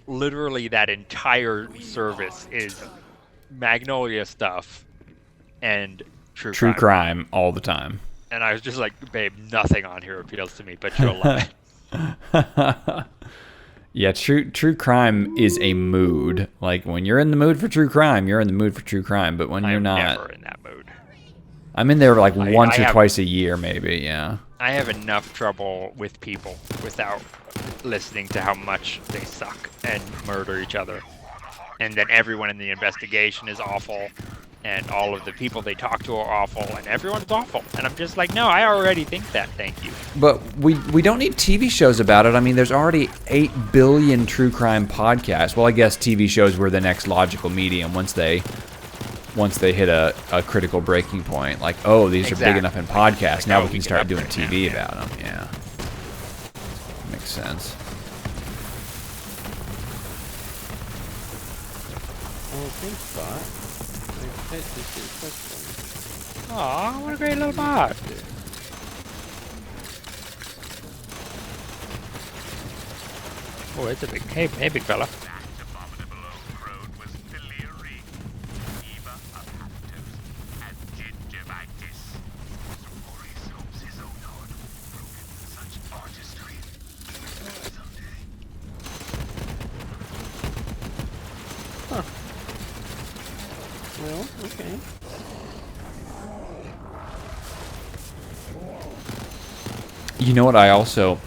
literally that entire service is Magnolia stuff and true crime all the time. And I was just like, babe, nothing on here appeals to me, but you'll love it. Yeah, true crime is a mood. Like, when you're in the mood for true crime, you're in the mood for true crime. But when you're not... I'm never in that mood. I'm in there like once or twice a year, maybe, yeah. I have enough trouble with people without listening to how much they suck and murder each other. And then everyone in the investigation is awful. And all of the people they talk to are awful, and everyone's awful. And I'm just like, no, I already think that, thank you. But we don't need TV shows about it. I mean, there's already 8 billion true crime podcasts. Well, I guess TV shows were the next logical medium once they hit a critical breaking point. Like, oh, these are big enough in podcasts. Like, now we can start doing TV about them. Yeah. Makes sense. Oh, thanks, bot. My pet just did touch Aw, what a great little bot. Oh, it's a big, hey, big fella. That abominable old crone was delirium, fever of lactose, and gingivitis. Maurice hopes his own heart will be broken with such artistry. Someday. Well, okay. You know what I also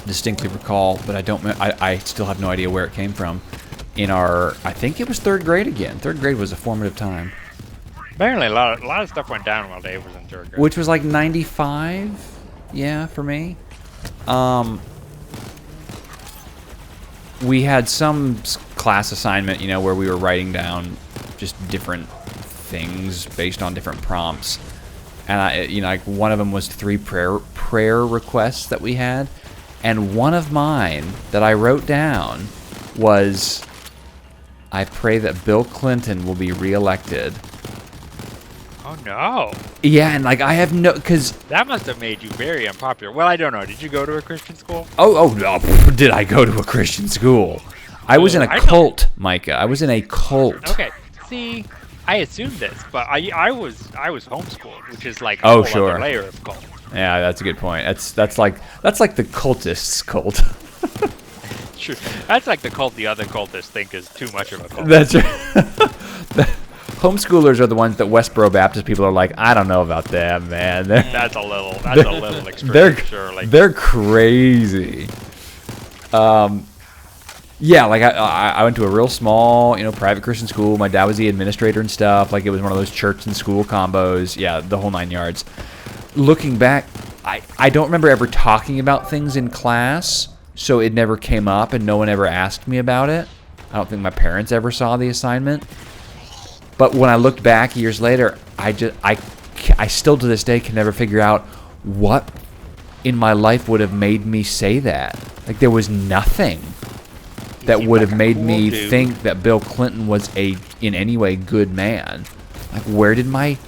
distinctly recall, but I don't. I still have no idea where it came from. In our, I think it was 3rd grade again. 3rd grade was a formative time, Apparently, a lot of stuff went down while Dave was in 3rd grade. which was like 95. Yeah, for me. We had some class assignment, you know, where we were writing down just different things based on different prompts. And you know, like one of them was 3 prayer requests that we had, and one of mine that I wrote down was, I pray that Bill Clinton will be reelected. Oh no. Yeah, and like I have no, because That must have made you very unpopular. Well, I don't know. Did you go to a Christian school? oh no, did I go to a Christian school? I was in a cult, Micah. I was in a cult. Okay. See, I assumed this, but I was homeschooled, which is like a Oh, whole sure. other layer of cult. Yeah, that's a good point. That's like the cultists' cult. Sure. That's like the cult the other cultists think is too much of a cult. That's right. Homeschoolers are the ones that Westboro Baptist people are like, I don't know about them, man. That's a little extreme, They're surely. they're crazy. Yeah, like I went to a real small, you know, private Christian school. My dad was the administrator and stuff. Like it was one of those church and school combos. Yeah, the whole 9 yards. Looking back, I don't remember ever talking about things in class, so it never came up and no one ever asked me about it. I don't think my parents ever saw the assignment. But when I looked back years later, I still to this day can never figure out what in my life would have made me say that. Like there was nothing that would have made me think that Bill Clinton was in any way good man. Like where did my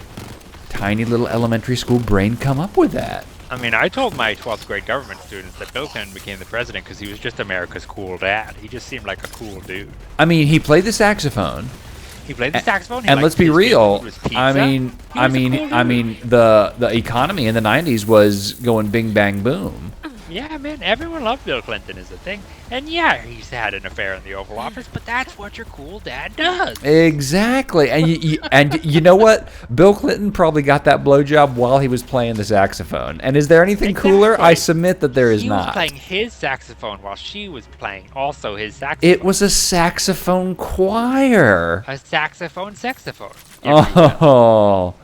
tiny little elementary school brain come up with that? I mean, I told my 12th grade government students that Bill Clinton became the president because he was just America's cool dad. He just seemed like a cool dude. I mean, he played the saxophone. He played the saxophone. And let's be real. I mean, the economy in the 90s was going bing bang boom. Yeah, man, everyone loved Bill Clinton as a thing. And yeah, he's had an affair in the Oval Office, but that's what your cool dad does. Exactly. And you know what? Bill Clinton probably got that blowjob while he was playing the saxophone. And is there anything cooler? I submit that there is not. He was playing his saxophone while she was playing also his saxophone. It was a saxophone choir. A saxophone. Oh,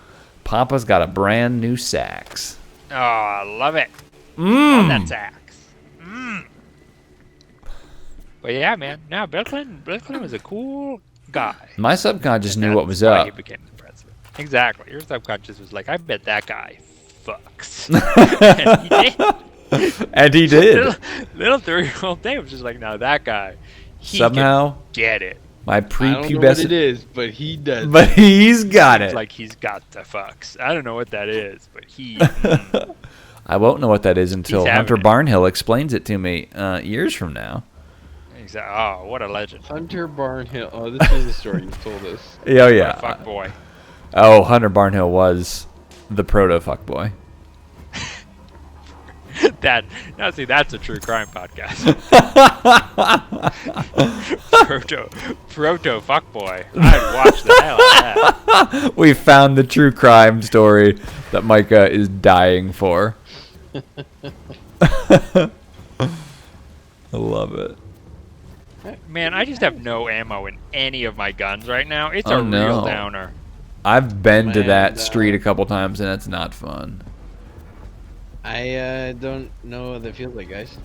Papa's got a brand new sax. Oh, I love it. Love that sax. But yeah, man. Now Bill Clinton was a cool guy. My subconscious knew what was That's why up. he became the president. Exactly. Your subconscious was like, I bet that guy fucks. And he did. Little 3-year-old Dave was just like, no, that guy. He Somehow can get it. My I don't know what it prepubescent. is, but he does. But he's got It's it. like he's got the fucks. I don't know what that is, but he. I won't know what that is until He's having Hunter it. Barnhill explains it to me years from now. Exactly. Oh, what a legend. Hunter Barnhill. Oh, this is a story you've told us. Oh yeah. Fuck boy. Oh, Hunter Barnhill was the proto fuckboy. That's a true crime podcast. proto fuckboy. I'd watch the hell out of that. We found the true crime story that Micah is dying for. I love it. Man, I just have no ammo in any of my guns right now. It's Oh, a no. real downer. I've been to Man, that street a couple times and it's not fun. I don't know what that feels like, guys.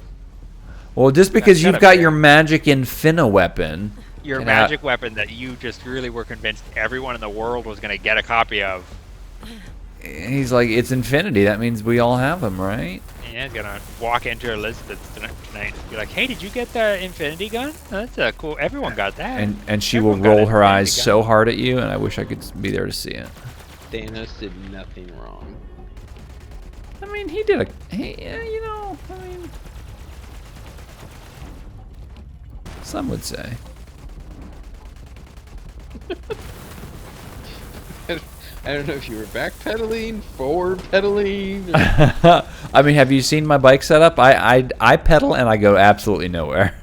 Well, just because That's you've gotta got be your magic infina weapon. Your Get magic out. weapon that you just really were convinced everyone in the world was going to get a copy of. He's like, it's infinity. That means we all have them, right? Yeah, he's gonna walk into Elizabeth tonight and be like, "Hey, did you get the infinity gun? That's cool. Everyone got that." And she will Everyone got roll an her eyes infinity so gun. hard at you, and I wish I could be there to see it. Thanos did nothing wrong. I mean, he did you know, I mean, some would say. I don't know if you were backpedaling, forward pedaling. I mean, have you seen my bike setup? I pedal and I go absolutely nowhere.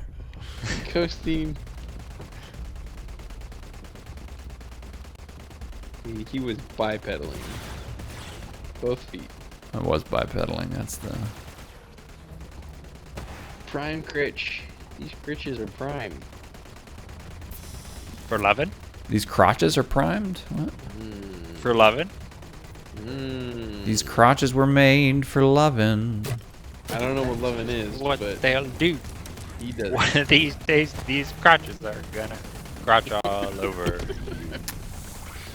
Coasting. He was bipedaling. Both feet. I was bipedaling. That's the Prime critch. These critches are prime. For loving? these crotches are primed. What? For loving? These crotches were made for loving. I don't know what loving is. What but they'll do. He does. One of these days, these crotches are gonna crotch all over.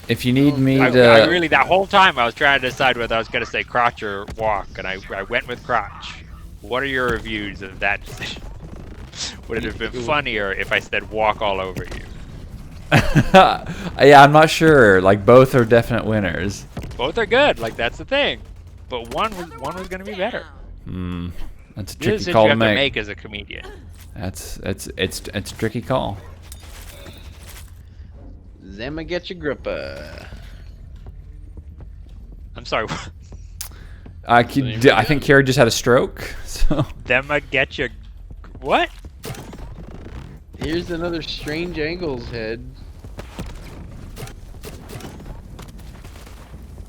If you need me I to, really, that whole time I was trying to decide whether I was gonna say crotch or walk, and I went with crotch. What are your reviews of that decision? Would it have been funnier if I said walk all over you? yeah, I'm not sure. Like, both are definite winners. Both are good. Like, that's the thing. But one was gonna be better. That's a This is a tricky decision call you to have to make. make as a comedian. It's a tricky call. Zama get your gripper. I'm sorry. I think Carrie just had a stroke. So Them I get you. What? Here's another strange angles head.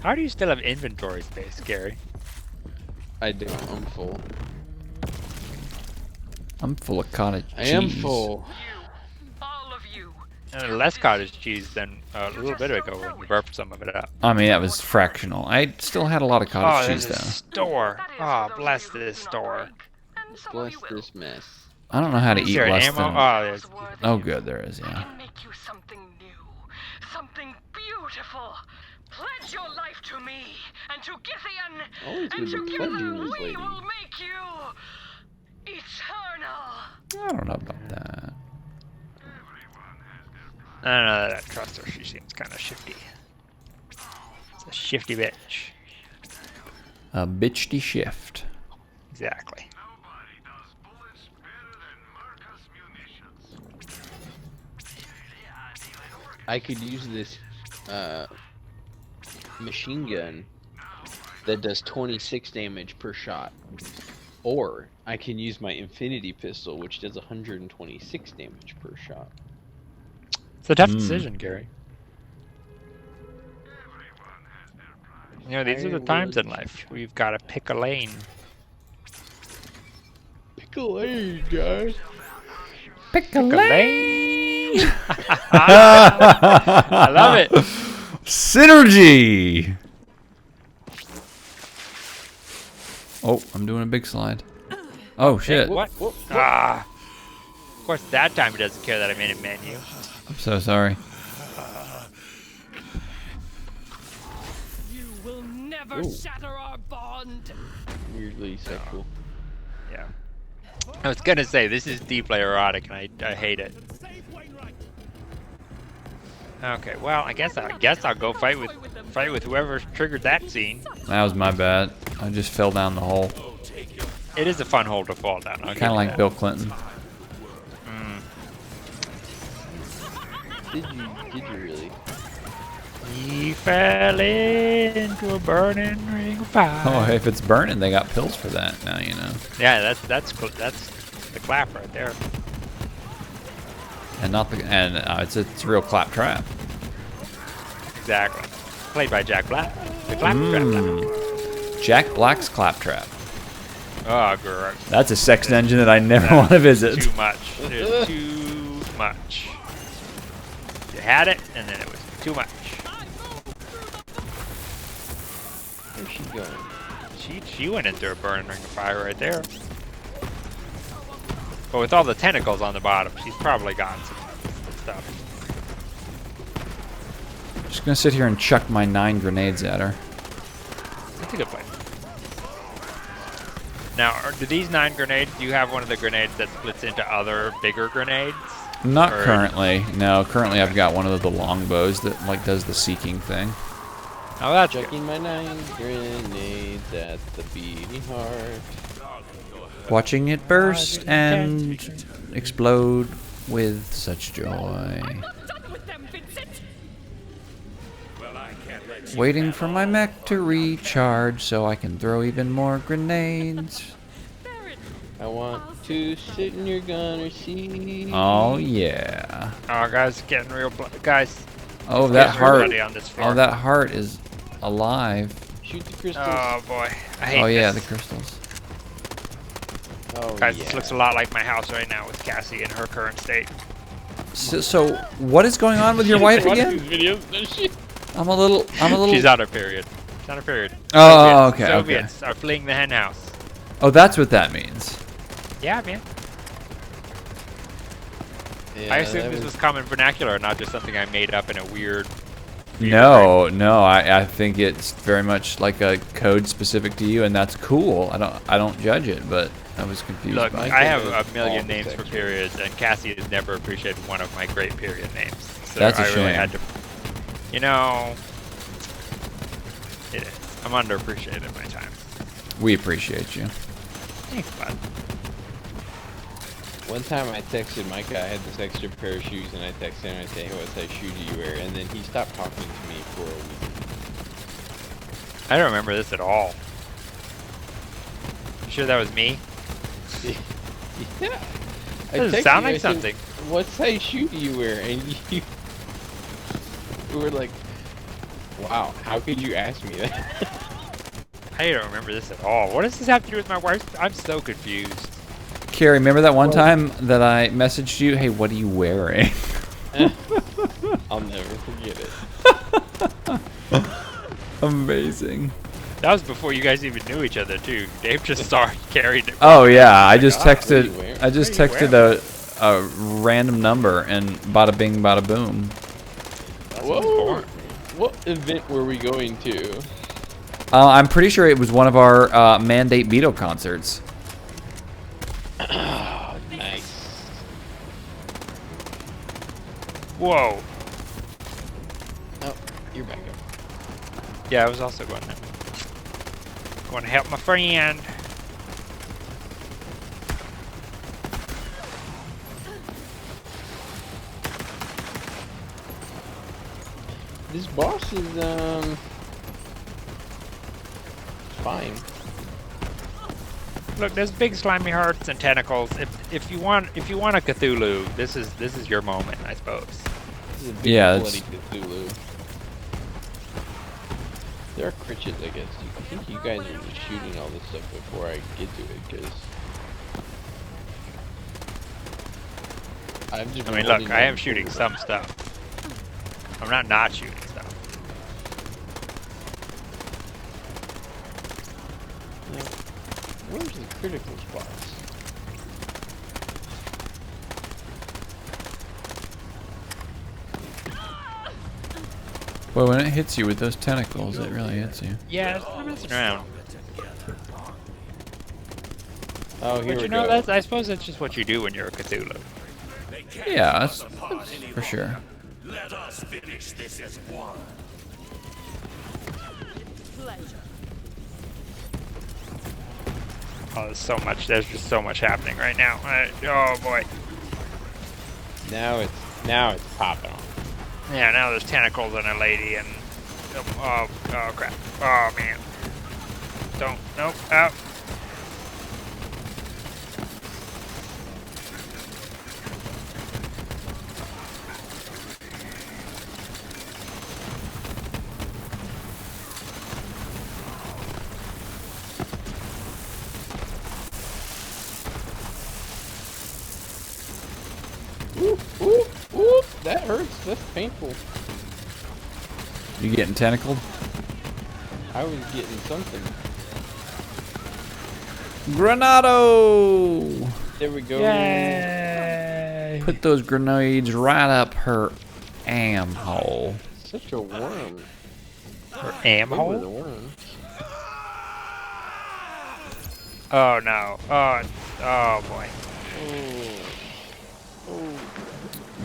How do you still have inventory space, Gary? I don't. I'm full. I'm full of cottage cheese. I am full. All of you. Less cottage cheese than a little bit ago when you burped some of it up. I mean, that was fractional. I still had a lot of cottage Oh, cheese there's a though. store. Oh, bless this store. Bless this mess. I don't know how to Is eat there less ammo? than. Oh, there's. Oh, good, there is. Yeah. Make you something new, something beautiful. Pledge your life to me and to Githian, Always and with the together pledging, we this lady. will make you eternal. I don't know about that. I don't know that I trust her. She seems kind of shifty. It's a shifty bitch. A bitchy shift. Exactly. I could use this machine gun that does 26 damage per shot. Or I can use my infinity pistol, which does 126 damage per shot. It's a tough decision, Gary. You know, these are the times in life where you've got to pick a lane. Pick a lane, guys. Pick a lane. I love it. Synergy. Oh, I'm doing a big slide. Oh shit! What? Ah. Of course, that time he doesn't care that I made a menu. I'm so sorry. You will never shatter our bond. Weirdly sexual. Yeah. I was gonna say this is deeply erotic, and I hate it. Okay, well, I guess I'll go fight with whoever triggered that scene. That was my bad. I just fell down the hole. It is a fun hole to fall down. Kind of like Bill Clinton. Did you really? He fell into a burning ring of fire. Oh, if it's burning, they got pills for that now. You know. Yeah, that's the clap right there. And not the it's a real clap trap. Exactly. Played by Jack Black. The clap trap. Jack Black's clap trap. Oh, gross. That's a sex dungeon that I never want to visit. Too much. There's too much. You had it, and then it was too much. Where's she going? She went into a burning ring of fire right there. But with all the tentacles on the bottom, she's probably got some stuff. Just gonna sit here and chuck my 9 grenades at her. That's a good place. Now, do these 9 grenades, do you have one of the grenades that splits into other bigger grenades? Not Or- currently. No, currently I've got one of the longbows that like does the seeking thing. Oh, that's good. Chucking my 9 grenades at the beating heart. Watching it burst and explode with such joy. Waiting for my mech to recharge so I can throw even more grenades. I want to sit in your gunner seat. Oh yeah. Oh, guys, getting real guys. Oh, that heart. Everybody on this floor. Oh, that heart is alive. Shoot the crystals. Oh boy, I hate Oh yeah, this. the crystals. Oh, Guys, yeah. this looks a lot like my house right now with Cassie in her current state. So what is going on with your wife Watch again? these videos, does she? I'm a little. She's on her period. She's on her period. Oh, okay, Soviets are fleeing the hen house. Oh, that's what that means. Yeah, man. Yeah, I assume that this was common vernacular, not just something I made up in a weird. No, I think it's very much like a code specific to you, and that's cool. I don't judge it, but I was confused. Look, by it. I have a million names for periods, and Cassie has never appreciated one of my great period names. So That's a I really shame. had to, you know, it is. I'm underappreciated at my time. We appreciate you. Thanks, bud. One time I texted Micah, I had this extra pair of shoes, and I texted him, I said, hey, what size shoe do you wear? And then he stopped talking to me for a week. I don't remember this at all. You sure that was me? Yeah. Doesn't sound like something. What size shoe do you wear? And you were like, wow, how could you ask me that? I don't remember this at all. What does this have to do with my wife? I'm so confused. Carrie, remember that one time that I messaged you? Hey, what are you wearing? I'll never forget it. Amazing. That was before you guys even knew each other, too. Dave just saw carried it. Oh yeah, I just God, what are you wearing? texted. I just What are you texted a random number and bada bing, bada boom. Whoa! What event were we going to? I'm pretty sure it was one of our Mandate Beetle concerts. Oh, nice. Whoa. Oh, you're back up. Yeah, I was also going that way. Going to help my friend. This boss is fine. Look, there's big slimy hearts and tentacles. If you want a Cthulhu, this is your moment, I suppose. This is a big Yeah, bloody Cthulhu. There are critches, I guess. I think you guys are just shooting all this stuff before I get to it, because I've just. I mean, look, I am shooting some stuff. I'm not shooting stuff. Where's the critical spots? Well, when it hits you with those tentacles, it really hits you. Yeah, I'm messing around. Oh, here But we you know, go. I suppose that's just what you do when you're a Cthulhu. Yeah, that's for sure. Let us finish this as one. Oh, there's just so much happening right now. Oh boy. Now it's popping off. Yeah, now there's tentacles on a lady and oh crap. Oh man. Nope, out. Ooh, ooh, ooh, that hurts. That's painful. You getting tentacled? I was getting something. Granado! There we go. Yay! Put those grenades right up her am hole. Such a worm. Her am Over the hole? worm. Oh no. Oh boy.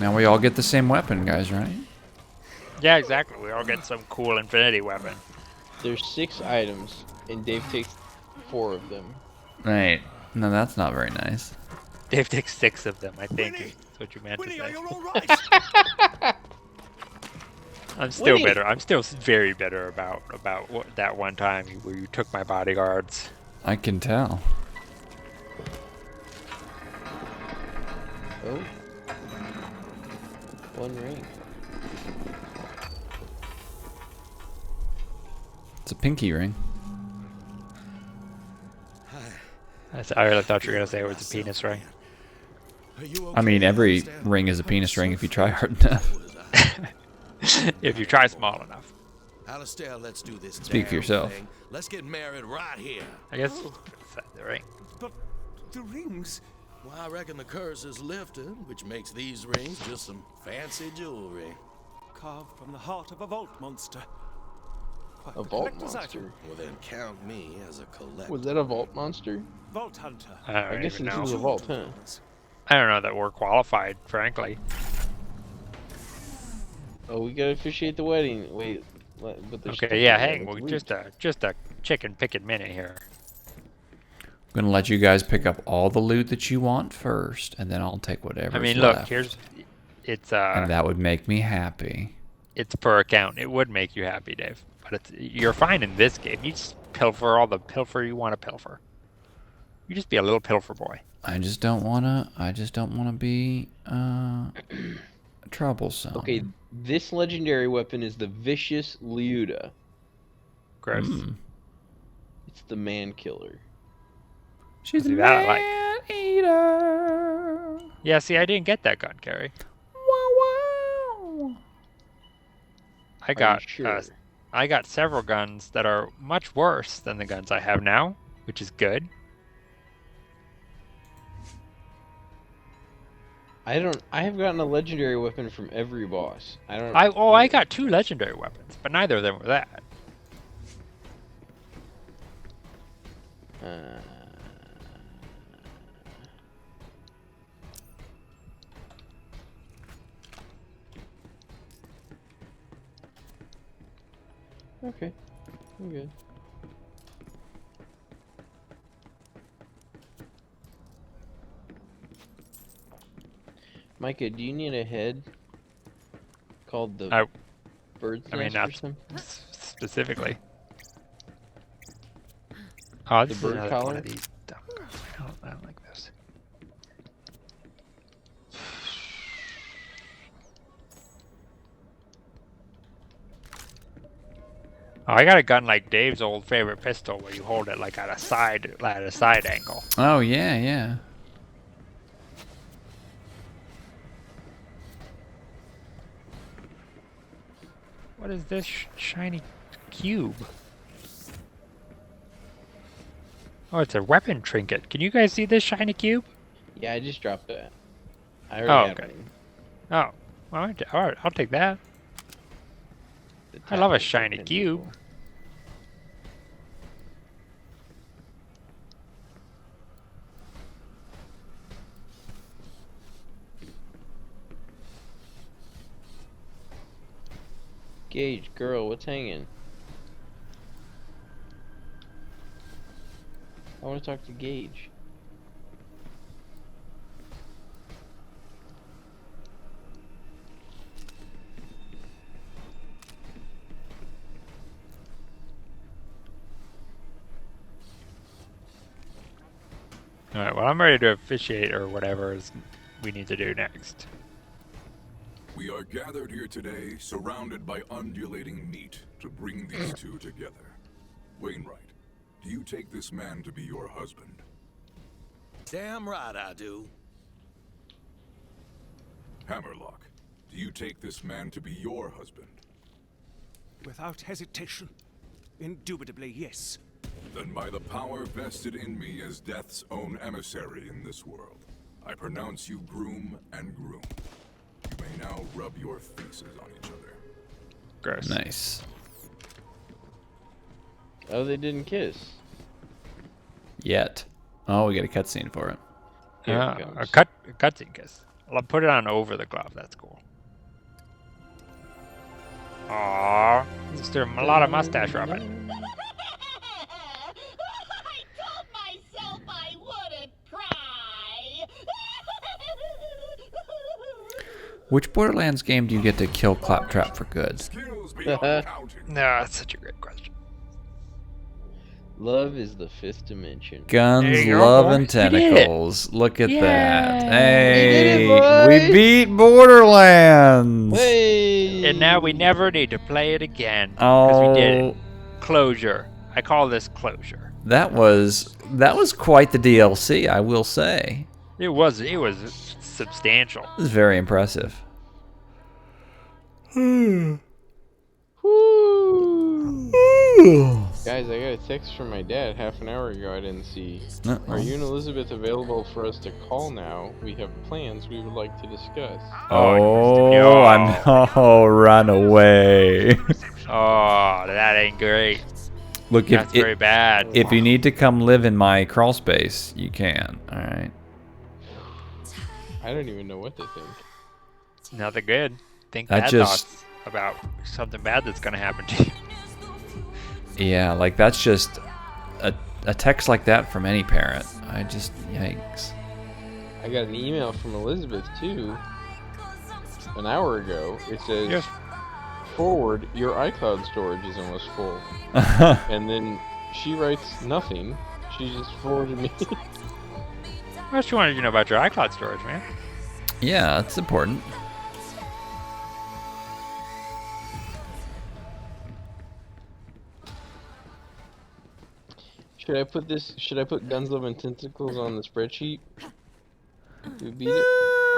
Now we all get the same weapon, guys, right? Yeah, exactly. We all get some cool infinity weapon. There's 6 items, and Dave takes 4 of them. Right. No, that's not very nice. Dave takes 6 of them, I think. Is what you meant to say. Are you all right? I'm still Winnie! bitter. I'm still very bitter about that one time where you took my bodyguards. I can tell. Oh. 1 ring. It's a pinky ring. I really thought you were gonna say it was a penis ring. I mean, every ring is a penis ring if you try hard enough. If you try small enough. Alistair, let's do this. Speak for yourself. Thing. Let's get married right here. I guess that's the ring. But the rings. Well, I reckon the curse is lifted, which makes these rings just some fancy jewelry. Carved from the heart of a vault monster. Quite A the vault collector's monster? item. Well, then count me as a collector. Was that a vault monster? Vault hunter. I I don't guess even this know. is a vault, huh? I don't know that we're qualified, frankly. Oh, we gotta officiate the wedding. Wait, but there's Okay, yeah, hang. let's Well, leave. just a chicken picking minute here. I'm gonna let you guys pick up all the loot that you want first, and then I'll take whatever. I mean, look, left. it's And that would make me happy. it's per account. It would make you happy, Dave. But you're fine in this game. You just pilfer all the pilfer you want to pilfer. You just be a little pilfer boy. I just don't wanna be troublesome. Okay, this legendary weapon is the Vicious Liuda. Gross. It's the man killer. She's a See, that I like. man eater. Yeah, see, I didn't get that gun, Carrie. Wow, wow. Are you sure? I got several guns that are much worse than the guns I have now, which is good. I have gotten a legendary weapon from every boss. I got 2 legendary weapons, but neither of them were that. Okay, I'm good. Micah, do you need a head called the bird's I mean, nest or not something? specifically. Oh, this The is bird another collar? one of these dumb guns. I don't like this. Oh, I got a gun like Dave's old favorite pistol, where you hold it like at a side angle. Oh yeah, yeah. What is this shiny cube? Oh, it's a weapon trinket. Can you guys see this shiny cube? Yeah, I just dropped that. I already had okay. one. Oh, well, all right, I'll take that. The I love a tactical shiny pentacle. cube. Gage, girl, what's hanging? I want to talk to Gage. All right, well, I'm ready to officiate or whatever we need to do next. We are gathered here today, surrounded by undulating meat, to bring these two together. Wainwright, do you take this man to be your husband? Damn right I do. Hammerlock, do you take this man to be your husband? Without hesitation. Indubitably, yes. Then by the power vested in me as Death's own emissary in this world, I pronounce you groom and groom. You may now rub your faces on each other. Gross. Nice. Oh, they didn't kiss. Yet. Oh, we get a cutscene for it. Here it A comes. cutscene kiss. I'll put it on over the glove. That's cool. Aww, just a lot of mustache rubbing. I told myself I wouldn't cry. Which Borderlands game do you get to kill Claptrap for good? Skills beyond counting. No, that's such a great question. Love is the fifth dimension. Guns, There you go, love, boy. and You did it. tentacles. Look at that. Yay. Hey, You did it, we boys. beat Borderlands. Hey! And now we never need to play it again because we did Oh, it. Closure. I call this closure. that was quite the DLC, I will say. It was substantial. It was very impressive. Guys, I got a text from my dad half an hour ago I didn't see. Uh-oh. Are you and Elizabeth available for us to call now? We have plans we would like to discuss. Oh, no. oh, run away. Oh, that ain't great. Look, That's very bad. if you need to come live in my crawl space, you can. All right. I don't even know what to think. Nothing good. Think That bad just- thoughts about something bad that's gonna happen to you. Yeah, like that's just a text like that from any parent. I just, yikes. I got an email from Elizabeth too. An hour ago. It says, Yes. forward, your iCloud storage is almost full. And then she writes nothing. She just forwarded me. What she wanted you to know about your iCloud storage, man? Yeah, it's important. Should I put Guns, Love, and Tentacles on the spreadsheet? We beat it?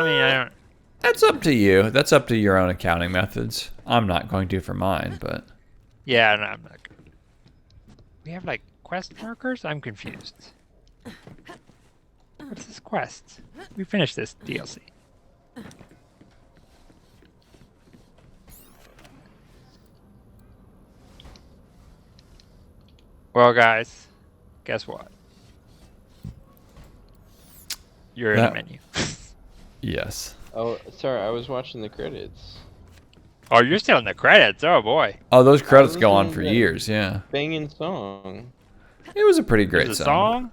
I mean, I don't. That's up to you. That's up to your own accounting methods. I'm not going to for mine, but Yeah, no, I'm not. We have like quest markers. I'm confused. What's this quest? We finished this DLC. Well, guys, guess what? You're in That- the menu. yes. Oh, sorry, I was watching the credits. Oh, you're still in the credits. Oh boy. Oh, those credits go on listening for to that. years, yeah. Banging song. It was a pretty great There's a song. song?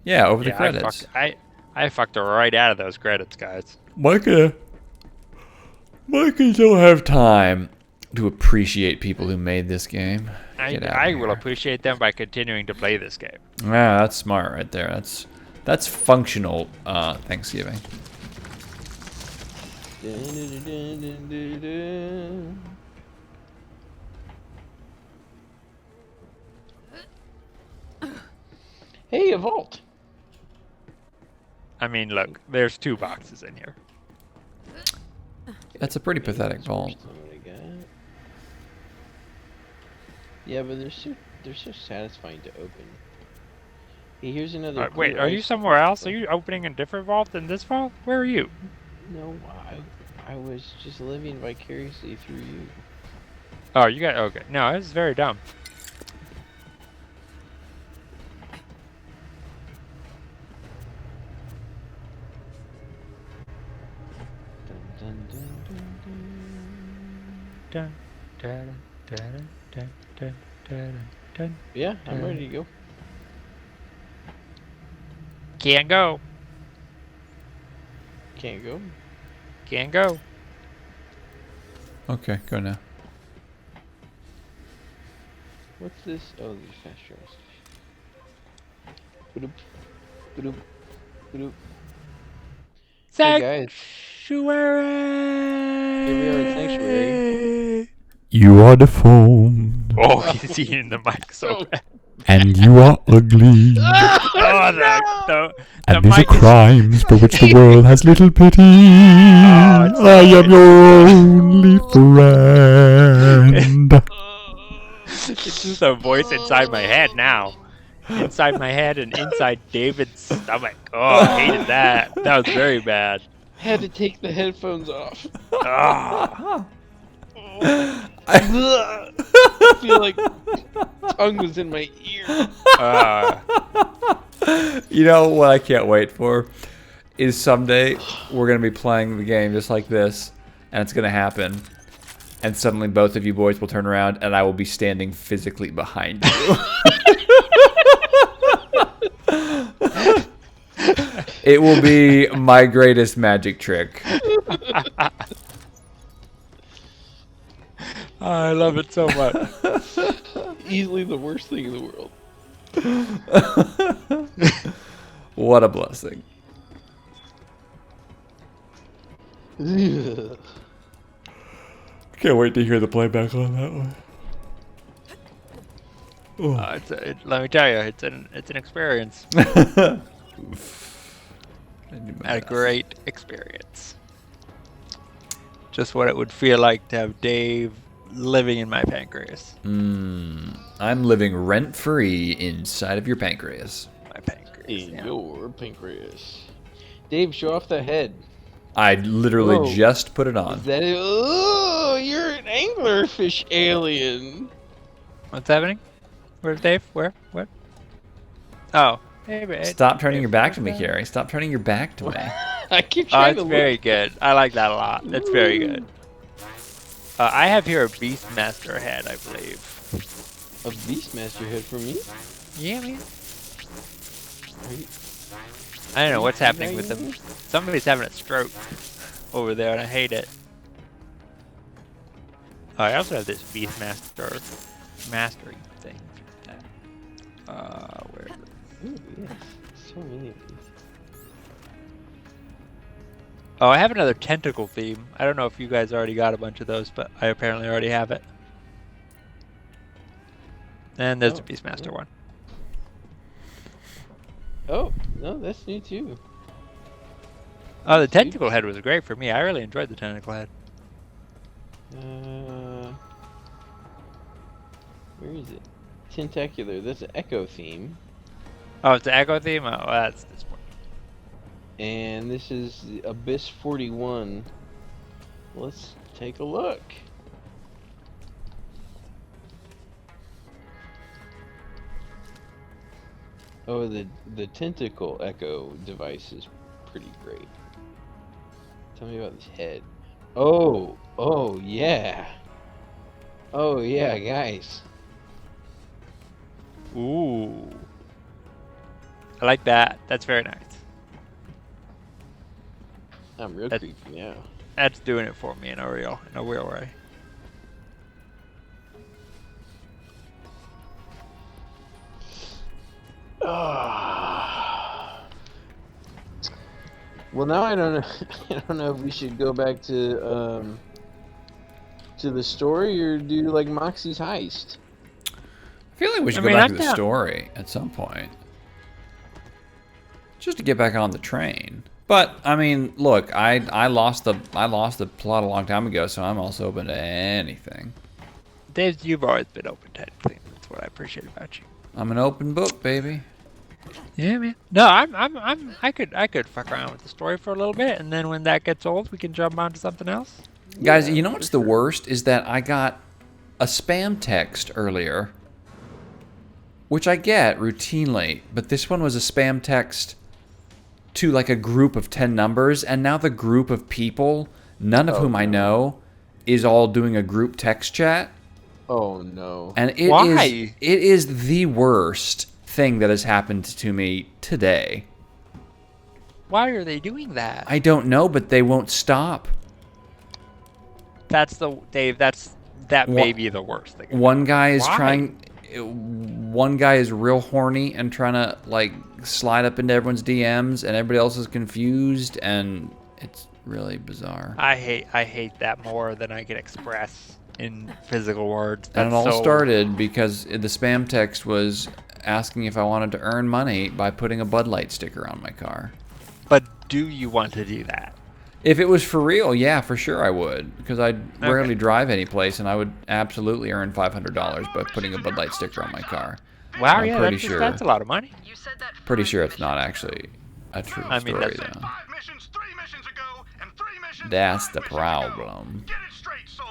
Yeah, over the Yeah, credits. I fucked her right out of those credits, guys. Micah don't have time to appreciate people who made this game. Get outta I will here. appreciate them by continuing to play this game. Yeah, that's smart right there. That's functional Thanksgiving. Hey, a vault. I mean, look, there's 2 boxes in here. That's a pretty pathetic vault. First thing I got. Yeah, but they're so satisfying to open. Hey, here's another. Wait, clear are you ice somewhere vault. else? Are you opening a different vault than this vault? Where are you? No, I was just living vicariously through you. Oh, you got okay. No, this is very dumb. Dun, dun, dun, dun, dun. Dun, dun, dun, dun, dun, dun, dun. Yeah, I'm ready to go. Can't go. Can't go. Can't go. Okay, go now. What's this? Oh, these fast travel stations. Badoop. Badoop. Badoop. Hey, guys. Sanctuary. Here we are in Sanctuary. You are deformed, Oh, he's eating the mic so bad. and you are ugly, Oh, the and these are mic is... crimes for which the world has little pity. it's I am your only friend. It's just a voice inside my head now. Inside my head and inside David's stomach. Oh, I hated that. That was very bad. Had to take the headphones off. Ah. I feel like tongue was in my ear. You know what I can't wait for is someday we're gonna be playing the game just like this, and it's gonna happen, and suddenly both of you boys will turn around, and I will be standing physically behind you. It will be my greatest magic trick. I love it so much. Easily the worst thing in the world. What a blessing. Can't wait to hear the playback on that one. Let me tell you, it's an experience. A great experience. Just what it would feel like to have Dave living in my pancreas. I'm living rent-free inside of your pancreas. My pancreas. In your pancreas. Dave, show off the head. I literally Whoa. just put it on. Is that it? Oh, you're an anglerfish alien. What's happening? Where's Dave? Where? What? Oh. Hey, Stop turning your back to me, Carrie. Stop turning your back to me. I keep Oh, trying it's to very look. good. I like that a lot. That's very good. I have here a Beastmaster head, I believe. A Beastmaster head for me? Yeah, man. I don't know what's happening with them. Somebody's having a stroke over there, and I hate it. Oh, I also have this Beastmaster mastery thing. Where? Ooh, yes. So many of these. Oh, I have another tentacle theme. I don't know if you guys already got a bunch of those, but I apparently already have it. And there's a Beastmaster one. Oh, no, that's new too. Oh, the tentacle head was great for me. I really enjoyed the tentacle head. Where is it? Tentacular. That's an Echo theme. Oh, it's the Echo theme? Oh, well, that's this one. And this is the Abyss 41. Let's take a look. Oh, the tentacle echo device is pretty great. Tell me about this head. Oh, yeah. Oh yeah, guys. Ooh. I like that. That's very nice. I'm real creepy now. That's doing it for me in a real way. Well, now I don't know. I don't know if we should go back to the story or do like Moxie's heist. I feel like we should go back to the story at some point. Just to get back on the train. But I mean, look, I lost the plot a long time ago, so I'm also open to anything. Dave, you've always been open to anything. That's what I appreciate about you. I'm an open book, baby. Yeah, man. No, I could fuck around with the story for a little bit, and then when that gets old, we can jump on to something else. Guys, you know what's the worst is that I got a spam text earlier, which I get routinely, but this one was a spam text to like a group of 10 numbers, and now the group of people, none of whom I know, is all doing a group text chat. Oh no. And it is the worst thing that has happened to me today. Why are they doing that? I don't know, but they won't stop. Dave, that may be the worst thing. One guy is one guy is real horny and trying to like slide up into everyone's DMs, and everybody else is confused, and it's really bizarre. I hate that more than I can express in physical words. And it all started because the spam text was asking if I wanted to earn money by putting a Bud Light sticker on my car. But do you want to do that? If it was for real, yeah, for sure I would, because I rarely drive any place, and I would absolutely earn $500 by putting a Bud Light sticker on my car. Wow, I'm yeah, that's a lot of money. Pretty sure it's not actually a true story, though. That's the problem.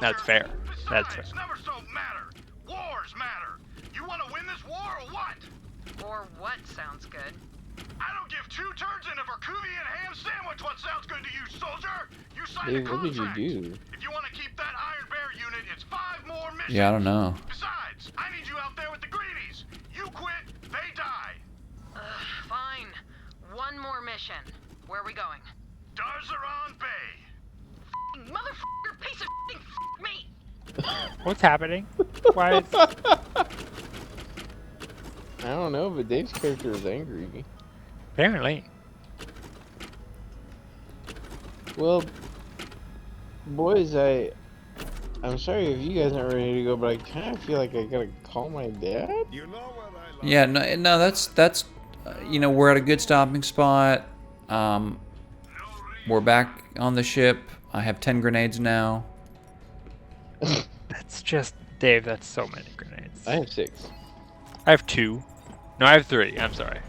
That's fair. That's fair. Numbers don't matter. Wars matter. You want to win this war or what? Or what sounds good. I don't give two turds in a Verkuvian ham sandwich. What sounds good to you, soldier? You signed Dave, a what did you contract. do? If you want to keep that Iron Bear unit, it's 5 more missions. Yeah, I don't know. Besides, I need you out there with the greenies. You quit, they die. Fine. One more mission. Where are we going? Darzaron Bay. Motherfucker, piece of me! What's happening? Why is... I don't know, but Dave's character is angry. Apparently. Well, boys, I'm sorry if you guys aren't ready to go, but I kind of feel like I gotta call my dad. You know what I love? Yeah, no, that's you know, we're at a good stopping spot. We're back on the ship. I have 10 grenades now. That's just... Dave, that's so many grenades. I have 6. I have 2. No, I have 3. I'm sorry.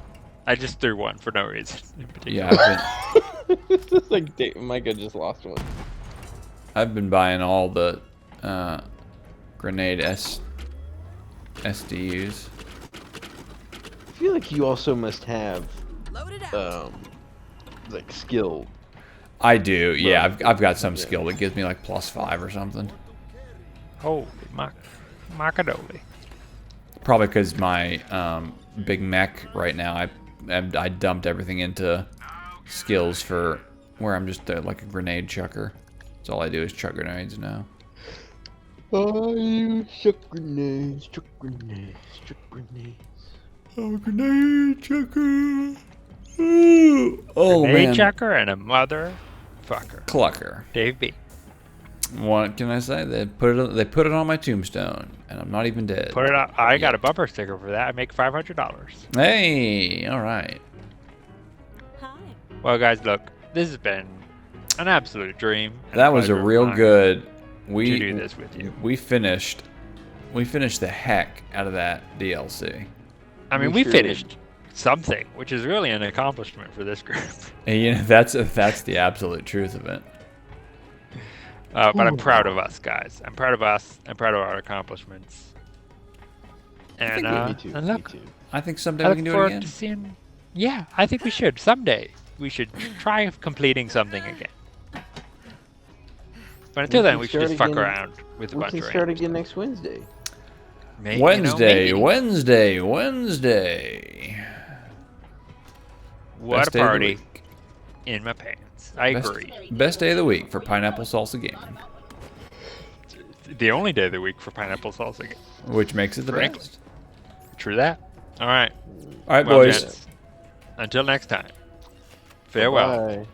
I just threw 1 for no reason in particular. Yeah, It's just like Micah just lost one. I've been buying all the grenade SDUs. I feel like you also must have Load it out. like skill. I do, yeah. I've got some skill that gives me like +5 or something. Holy macadoli. Probably because my big mech right now, I dumped everything into skills for where I'm just like a grenade chucker. That's all I do is chuck grenades now. Oh, you chuck grenades, chuck grenades, chuck grenades. Oh, grenade chucker. Oh, Grenade man. chucker and a motherfucker. Clucker. Dave B. What can I say? They put it on my tombstone, and I'm not even dead. Put it up. I got a bumper sticker for that. I make $500. Hey, all right. Hi. Well, guys, look, this has been an absolute dream. and That was a pleasure of real mine good. to do this with you. We finished the heck out of that DLC. I mean, We we sure finished something, which is really an accomplishment for this group. And, you know, that's the absolute truth of it. But I'm proud of us, guys. I'm proud of us. I'm proud of our accomplishments. And, Me too. and look, Me too. I think someday I we look can do it forward again. to seeing. Yeah, I think we should someday. We should try completing something again. But until We then, can we should just start fuck again- around with a We bunch can of start random again next Wednesday. Maybe, Wednesday, maybe. Wednesday. What Best a day of the party week. in my pants. I agree. Best day of the week for Pineapple Salsa Gaming, The only day of the week for pineapple salsa. which makes it the Frankly. best. True that. All right. All right, Well, boys. gents, until next time. Farewell. Bye.